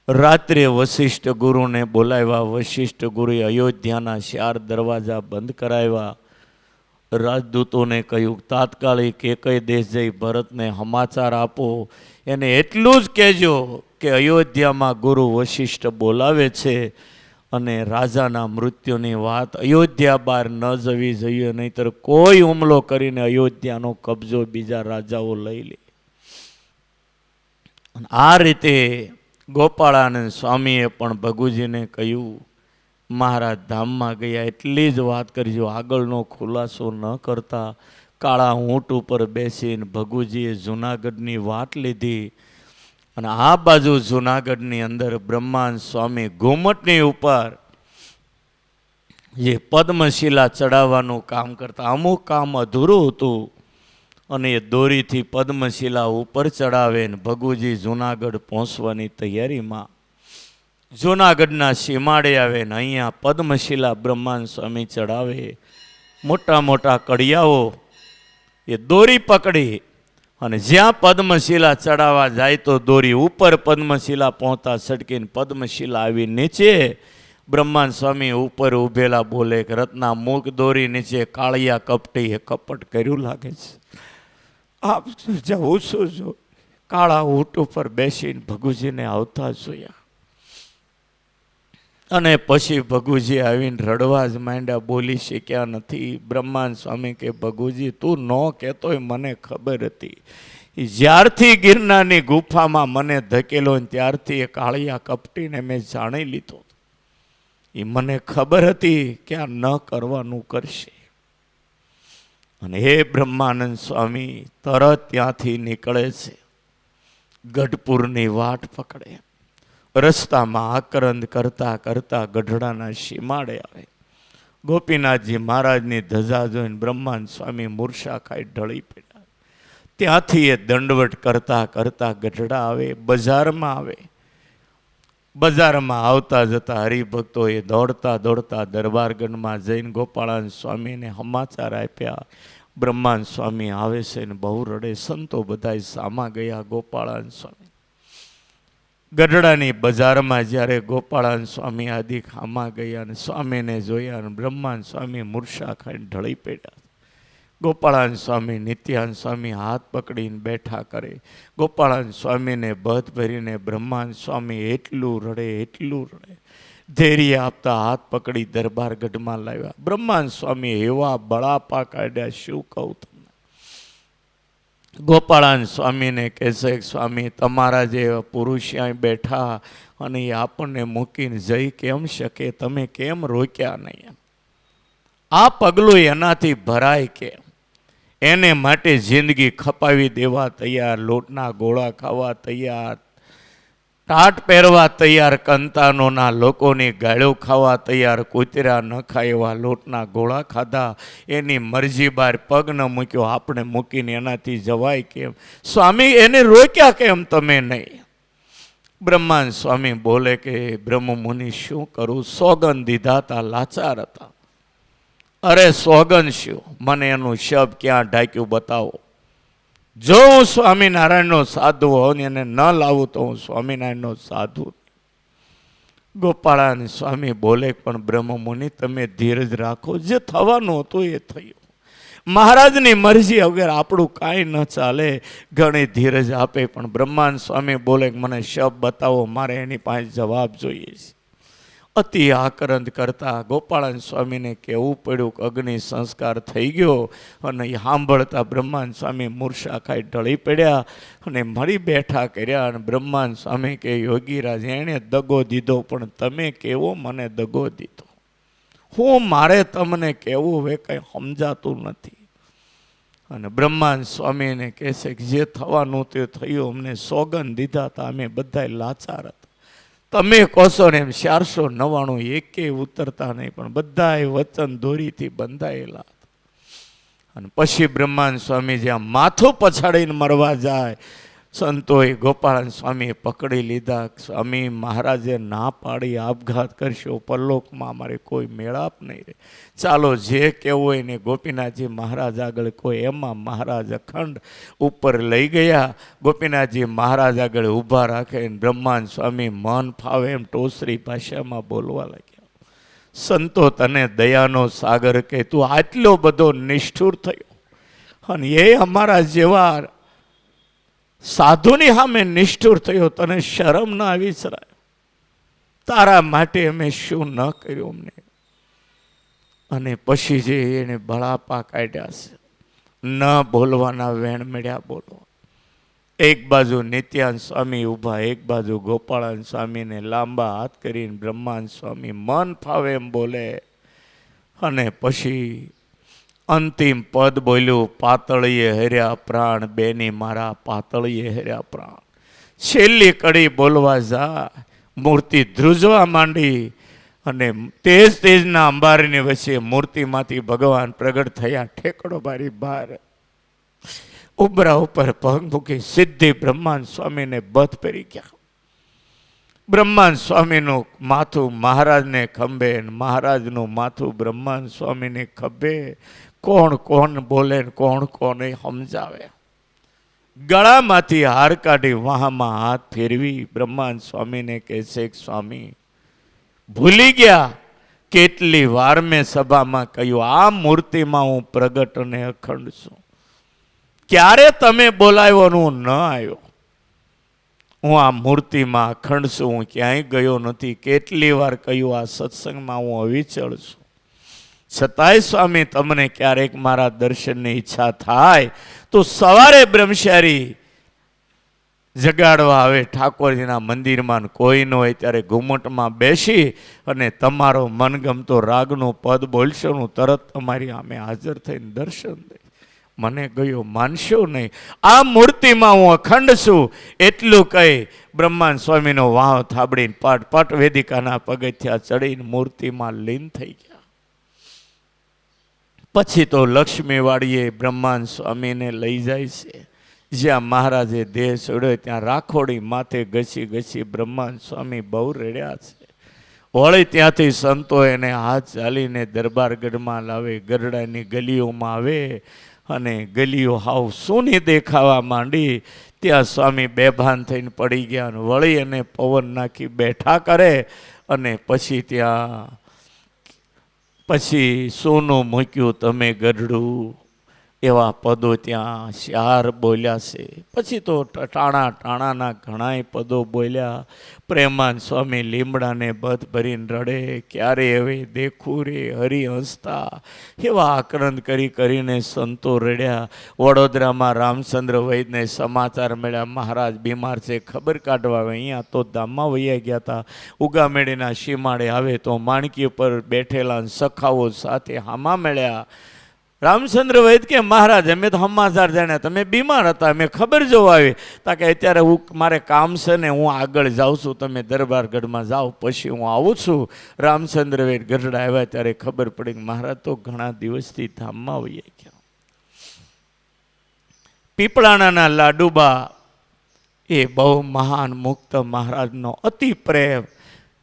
Speaker 1: રાત્રે વશિષ્ઠ ગુરુને બોલાવ્યા. વશિષ્ઠ ગુરુએ અયોધ્યાના 4 દરવાજા બંધ કરાવ્યા. રાજદૂતોને કહ્યું તાત્કાલિક એકય દેશ જઈ ભરતને સમાચાર આપો. એને એટલું જ કહેજો કે અયોધ્યામાં ગુરુ વશિષ્ઠ બોલાવે છે અને રાજાના મૃત્યુની વાત અયોધ્યા બહાર ન જવી જોઈએ, નહીંતર કોઈ હુમલો કરીને અયોધ્યાનો કબજો બીજા રાજાઓ લઈ લે. આ રીતે ગોપાળાનંદ સ્વામીએ પણ ભગુજીને કહ્યું મહારાજ ધામમાં ગયા એટલી જ વાત કરજો, આગળનો ખુલાસો ન કરતા. કાળા ઊંટ ઉપર બેસીને ભગુજીએ જુનાગઢની વાત લીધી અને આ બાજુ જુનાગઢની અંદર બ્રહ્માનંદ સ્વામી ઘુમટની ઉપર જે પદ્મશિલા ચડાવવાનું કામ કરતા. અમુક કામ અધૂરું હતું અને એ દોરીથી પદ્મશિલા ઉપર ચડાવે ને ભગુજી જુનાગઢ પહોંચવાની તૈયારીમાં જુનાગઢના સીમાડે આવે ને અહીંયા પદ્મશિલા બ્રહ્માનંદ સ્વામી ચડાવે. મોટા મોટા કડિયાઓ એ દોરી પકડી અને જ્યાં પદ્મશિલા ચડાવવા જાય તો દોરી ઉપર પદ્મશિલા પહોંચતા સટકીને પદ્મશિલા આવી નીચે. બ્રહ્માનંદ સ્વામી ઉપર ઊભેલા બોલે કે રત્ના મૂક દોરી નીચે, કાળિયા કપટી એ કપટ કર્યું લાગે છે. આપ જવું શું જો. કાળા ઊંટ ઉપર બેસીને ભગુજીને આવતા જોયા અને પછી ભગુજી આવીને રડવા જ માંડ્યા. બોલી શક્યા નથી. બ્રહ્માનંદ સ્વામી કે ભગુજી તું ન કહેતોય મને ખબર હતી. જ્યારથી ગિરનારની ગુફામાં મને ધકેલો ત્યારથી એ કાળિયા કપટીને મેં જાણી લીધો. એ મને ખબર હતી કે આ ન કરવાનું કરશે. અને હે બ્રહ્માનંદ સ્વામી તરત ત્યાંથી નીકળે છે. ગઢપુરની વાટ પકડે. રસ્તામાં આકરંદ કરતા કરતા ગઢડાના સીમાડે આવે. ગોપીનાથજી મહારાજની ધજા જોઈને બ્રહ્માનંદ સ્વામી મૂર્છા ખાઈ ઢળી પડ્યા. ત્યાંથી એ દંડવટ કરતા કરતા ગઢડા આવે. બજારમાં આવે. બજારમાં આવતા જતા હરિભક્તો એ દોડતા દોડતા દરબારગઢમાં જઈને ગોપાળાનંદ સ્વામીને સમાચાર આપ્યા. બ્રહ્માનંદ સ્વામી આવે છે ને બહુ રડે. સંતો બધા સામા ગયા. ગોપાળાનંદ સ્વામી ગઢડાની બજારમાં જ્યારે ગોપાળાનંદ સ્વામી આદિ ખામા ગયા અને સ્વામીને જોયા અને બ્રહ્માનંદ સ્વામી મૂર્છા ખાઈને ઢળી પડ્યા. ગોપાળાનંદ સ્વામી નિત્યાનંદ સ્વામી હાથ પકડીને બેઠા કરે. ગોપાળાનંદ સ્વામીને બધ ભરીને બ્રહ્માનંદ સ્વામી એટલું રડે એટલું રડે. ધૈર્ય આપતા હાથ પકડી દરબારગઢમાં લાવ્યા. બ્રહ્માનંદ સ્વામી એવા બળાપા કાઢ્યા શું કહું તમને. ગોપાળાનંદ સ્વામીને કહેશે સ્વામી તમારા જેવા પુરુષ અહીં બેઠા અને એ આપણને મૂકીને જઈ કેમ શકે, તમે કેમ રોક્યા નહીં. આ પગલું એનાથી ભરાય કેમ? એને માટે જિંદગી ખપાવી દેવા તૈયાર, લોટના ગોળા ખાવા તૈયાર, ટાટ પહેરવા તૈયાર, કંતાનોના લોકોની ગાળો ખાવા તૈયાર, કૂતરા ન ખાય એવા લોટના ગોળા ખાધા. એની મરજી બહાર પગ ન મૂક્યો. આપણે મૂકીને એનાથી જવાય કેમ? સ્વામી એને રોક્યા કેમ તમે નહીં? બ્રહ્માનંદ સ્વામી બોલે કે બ્રહ્મમુનિ શું કરું, સોગંદ દીધા હતા, લાચાર હતા. અરે સોગંદ શું, મને એનું શબ ક્યાં ઢાંક્યું બતાવો. જો હું સ્વામિનારાયણનો સાધુ હોઉં ને એને ન લાવું તો હું સ્વામિનારાયણનો સાધુ. ગોપાળાન સ્વામી બોલે, પણ બ્રહ્મમુનિ તમે ધીરજ રાખો, જે થવાનું હતું એ થયું. મહારાજની મરજી વગર આપણું કાંઈ ન ચાલે. ઘણી ધીરજ આપે, પણ બ્રહ્માનંદ સ્વામી બોલે મને શબ્દ બતાવો, મારે એની પાસે જવાબ જોઈએ છે. અતિ આકરંદ કરતા ગોપાળાન સ્વામીને કહેવું પડ્યું કે અગ્નિ સંસ્કાર થઈ ગયો. અને એ સાંભળતા બ્રહ્માનંદ સ્વામી મૂર્છા ખાઈ ઢળી પડ્યા અને મરી બેઠા કર્યા. અને બ્રહ્માનંદ સ્વામી કે યોગીરાજ એણે દગો દીધો, પણ તમે કેવો મને દગો દીધો? હું મારે તમને કહેવું હવે કંઈ સમજાતું નથી. અને બ્રહ્માનંદ સ્વામીને કહેશે કે જે થવાનું તે થયું, અમને સોગંદ દીધા હતા, અમે બધા લાચાર હતા. તમે કહો છો ને એમ 499 એકે ઉતરતા નહીં, પણ બધા વચન દોરીથી બંધાયેલા હતા. અને પછી બ્રહ્માનંદ સ્વામી જ્યાં માથું પછાડીને મરવા જાય, સંતોએ ગોપાળાન સ્વામીએ પકડી લીધા. સ્વામી મહારાજે ના પાડી, આપઘાત કરશો પરલોકમાં અમારે કોઈ મેળાપ નહીં રહે. ચાલો જે કહેવું હોય ને ગોપીનાથજી મહારાજ આગળ કોઈ. એમાં મહારાજ અખંડ ઉપર લઈ ગયા. ગોપીનાથજી મહારાજ આગળ ઊભા રાખે. બ્રહ્માનંદ સ્વામી મન ફાવે એમ ટોસરી ભાષામાં બોલવા લાગ્યા. સંતો તને દયાનો સાગર કે તું આટલો બધો નિષ્ઠુર થયો, અને એ અમારા જેવા સાધુની સામે નિષ્ઠુર થયો, તને શરમ ન આવી સરાય? તારા માટે અમે શું ન કર્યું અમને? અને પછી જે એને બળાપા કાઢ્યા છે, ન બોલવાના વેણ મળ્યા બોલો. એક બાજુ નિત્યાનંદ સ્વામી ઊભા, એક બાજુ ગોપાળાનંદ સ્વામીને લાંબા હાથ કરીને બ્રહ્માનંદ સ્વામી મન ફાવે એમ બોલે. અને પછી અંતિમ પદ બોલ્યું, પાતળીએ હર્યા પ્રાણ બેની મારા, પાતળીએ હર્યા પ્રાણ. છેલ્લી કડી બોલવા જા, મૂર્તિ ધ્રુજવા માંડી. અને તેજના અંબારીની વચ્ચે મૂર્તિમાંથી ભગવાન પ્રગટ થયા. ઠેકડો બારી બહાર ઉબરા ઉપર પગ મૂકી સીધી બ્રહ્માનંદ સ્વામીને બધ પહેરી ગયા. બ્રહ્માનંદ સ્વામીનું માથું મહારાજને ખંભે, મહારાજનું માથું બ્રહ્માનંદ સ્વામીને ખભે. કોણ કોણ બોલે, કોણ કોને સમજાવે? ગળામાંથી હાર કાઢી વાહમાં હાથ ફેરવી બ્રહ્માનંદ સ્વામીને કહેશે, સ્વામી ભૂલી ગયા કેટલી વાર મેં સભામાં કહ્યું, આ મૂર્તિમાં હું પ્રગટ અને અખંડ છું. ક્યારે તમે બોલાવ્યો હું ન આવ્યો? હું આ મૂર્તિમાં અખંડ છું, હું ક્યાંય ગયો નથી. કેટલી વાર કહ્યું આ સત્સંગમાં હું અવિચળ છું. છતાંય સ્વામી તમને ક્યારેક મારા દર્શનની ઈચ્છા થાય તો સવારે બ્રહ્મચારી જગાડવા આવે ઠાકોરજીના મંદિરમાં, કોઈ ન હોય ત્યારે ઘુમટમાં બેસી અને તમારો મનગમતો રાગનું પદ બોલશો, હું તરત તમારી સામે હાજર થઈને દર્શન દે. મને ગયો માનશો નહીં, આ મૂર્તિમાં હું અખંડ છું એટલું કહી બ્રહ્માનંદ સ્વામીનો વાહ થાબડીને પટ વેદિકાના પગથિયા ચડીને મૂર્તિમાં લીન થઈ ગયા. પછી તો લક્ષ્મીવાડીએ બ્રહ્માનંદ સ્વામીને લઈ જાય છે. જ્યાં મહારાજે દેહ છોડ્યો ત્યાં રાખોડી માથે ઘસી ઘસી બ્રહ્માનંદ સ્વામી બહુ રડ્યા છે. વળી ત્યાંથી સંતો એને હાથ ચાલીને દરબારગઢમાં લાવે. ગરડાની ગલીઓમાં આવે અને ગલીઓ હાવ સૂની દેખાવા માંડી. ત્યાં સ્વામી બેભાન થઈને પડી ગયા. વળી એને પવન નાખી બેઠા કરે. અને પછી ત્યાં સોનું મૂક્યું તમે ગઢડું, એવા પદો ત્યાં 4 બોલ્યા છે. પછી તો ટાણાના ઘણાય પદો બોલ્યા. પ્રેમાનંદ સ્વામી લીમડાને બધ ભરીને રડે, ક્યારે હવે દેખું રે હરી હસતા. એવા આક્રંદ કરીને સંતો રડ્યા. વડોદરામાં રામચંદ્ર વૈદને સમાચાર મળ્યા, મહારાજ બીમાર છે, ખબર કાઢવા આવે. અહીંયા તો ધામમાં વૈયા ગયા હતા. ઉગામેડીના સીમાડે આવે તો માણકી પર બેઠેલા સખાઓ સાથે હામા મળ્યા. રામચંદ્ર વૈદ કે મહારાજ અમે તો સમાચાર જાણ્યા તમે બીમાર હતા, અમે ખબર જોવા આવી. તા કે અત્યારે મારે કામ છે ને હું આગળ જાઉં છું, તમે દરબારગઢમાં જાઓ, પછી હું આવું છું. રામચંદ્ર વૈદ ગઢડા આવ્યા ત્યારે ખબર પડી કે મહારાજ તો ઘણા દિવસથી ધામમાં વહી ગયા. પીપળાણાના લાડુબા એ બહુ મહાન મુક્ત મહારાજનો અતિ પ્રેમ.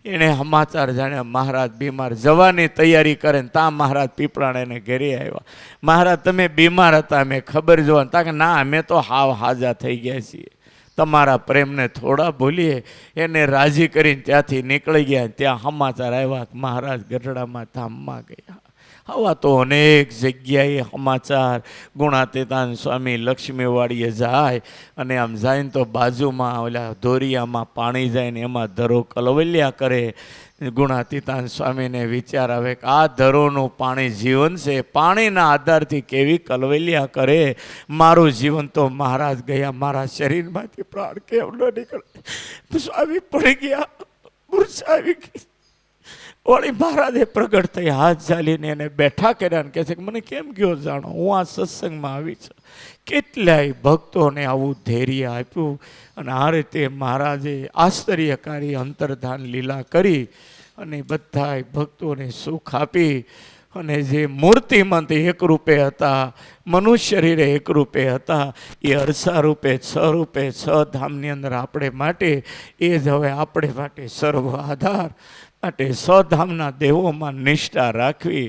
Speaker 1: એણે સમાચાર જાણ્યા મહારાજ બીમાર, જવાની તૈયારી કરે ને ત્યાં મહારાજ પીપળાને ઘેરે આવ્યા. મહારાજ તમે બીમાર હતા, મેં ખબર જોવા. તા કે ના, અમે તો હાવ હાજા થઈ ગયા છીએ, તમારા પ્રેમને થોડા ભૂલીએ. એને રાજી કરીને ત્યાંથી નીકળી ગયા. ત્યાં સમાચાર આવ્યા કે મહારાજ ગઢડામાં ધામમાં ગયા. આવા તો અનેક જગ્યાએ સમાચાર. ગુણાતીતાન સ્વામી લક્ષ્મીવાડીએ જાય અને આમ જાય ને તો બાજુમાં ઓલા ધોરિયામાં પાણી જાય ને એમાં ધરો કલવલ્યા કરે. ગુણાતીતાન સ્વામીને વિચાર આવે કે આ ધરોનું પાણી જીવન છે, પાણીના આધારથી કેવી કલવલ્યા કરે. મારું જીવન તો મહારાજ ગયા, મારા શરીરમાંથી પ્રાણ કેમ ન નીકળે. સ્વામી પડી ગયા, મૂર્છા આવી ગઈ. વળી મહારાજે પ્રગટ થઈ હાથ ઝાલીને એને બેઠા કર્યા ને કહે છે કે મને કેમ ગયો જાણો, હું આ સત્સંગમાં આવી છું. કેટલાય ભક્તોને આવું ધૈર્ય આપ્યું અને આ રીતે મહારાજે આશ્ચર્યકારી અંતર્ધાન લીલા કરી અને બધાય ભક્તોને સુખ આપી. અને જે મૂર્તિમંત એક રૂપે હતા, મનુષ્ય શરીરે એક રૂપે હતા, એ અરસા રૂપે છ ધામની અંદર આપણે માટે, એ જ હવે આપણે માટે સર્વ આધાર. માટે સધામના દેવોમાં નિષ્ઠા રાખવી.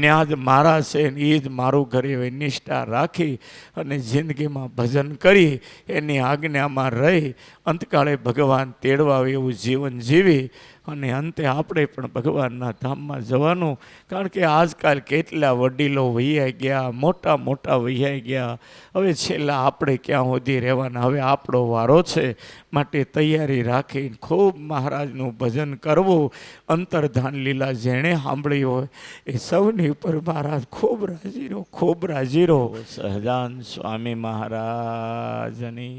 Speaker 1: ન્યા જ મારા છે ને એ જ મારું ઘર એવી નિષ્ઠા રાખી અને જિંદગીમાં ભજન કરી એની આજ્ઞામાં રહી અંતકાળે ભગવાન તેડવા આવે એવું જીવન જીવી અને અંતે આપણે પણ ભગવાનના ધામમાં જવાનું. કારણ કે આજકાલ કેટલા વડીલો વૈયા ગયા, મોટા મોટા વૈયા ગયા. હવે છેલ્લા આપણે ક્યાં સુધી રહેવાના, હવે આપણો વારો છે. માટે તૈયારી રાખીને ખૂબ મહારાજનું ભજન કરવું. અંતર્ધાન લીલા જેણે સાંભળી હોય એ સૌની ઉપર મહારાજ ખૂબ રાજી રહો, ખૂબ રાજી રહો. સહજાન સ્વામી મહારાજની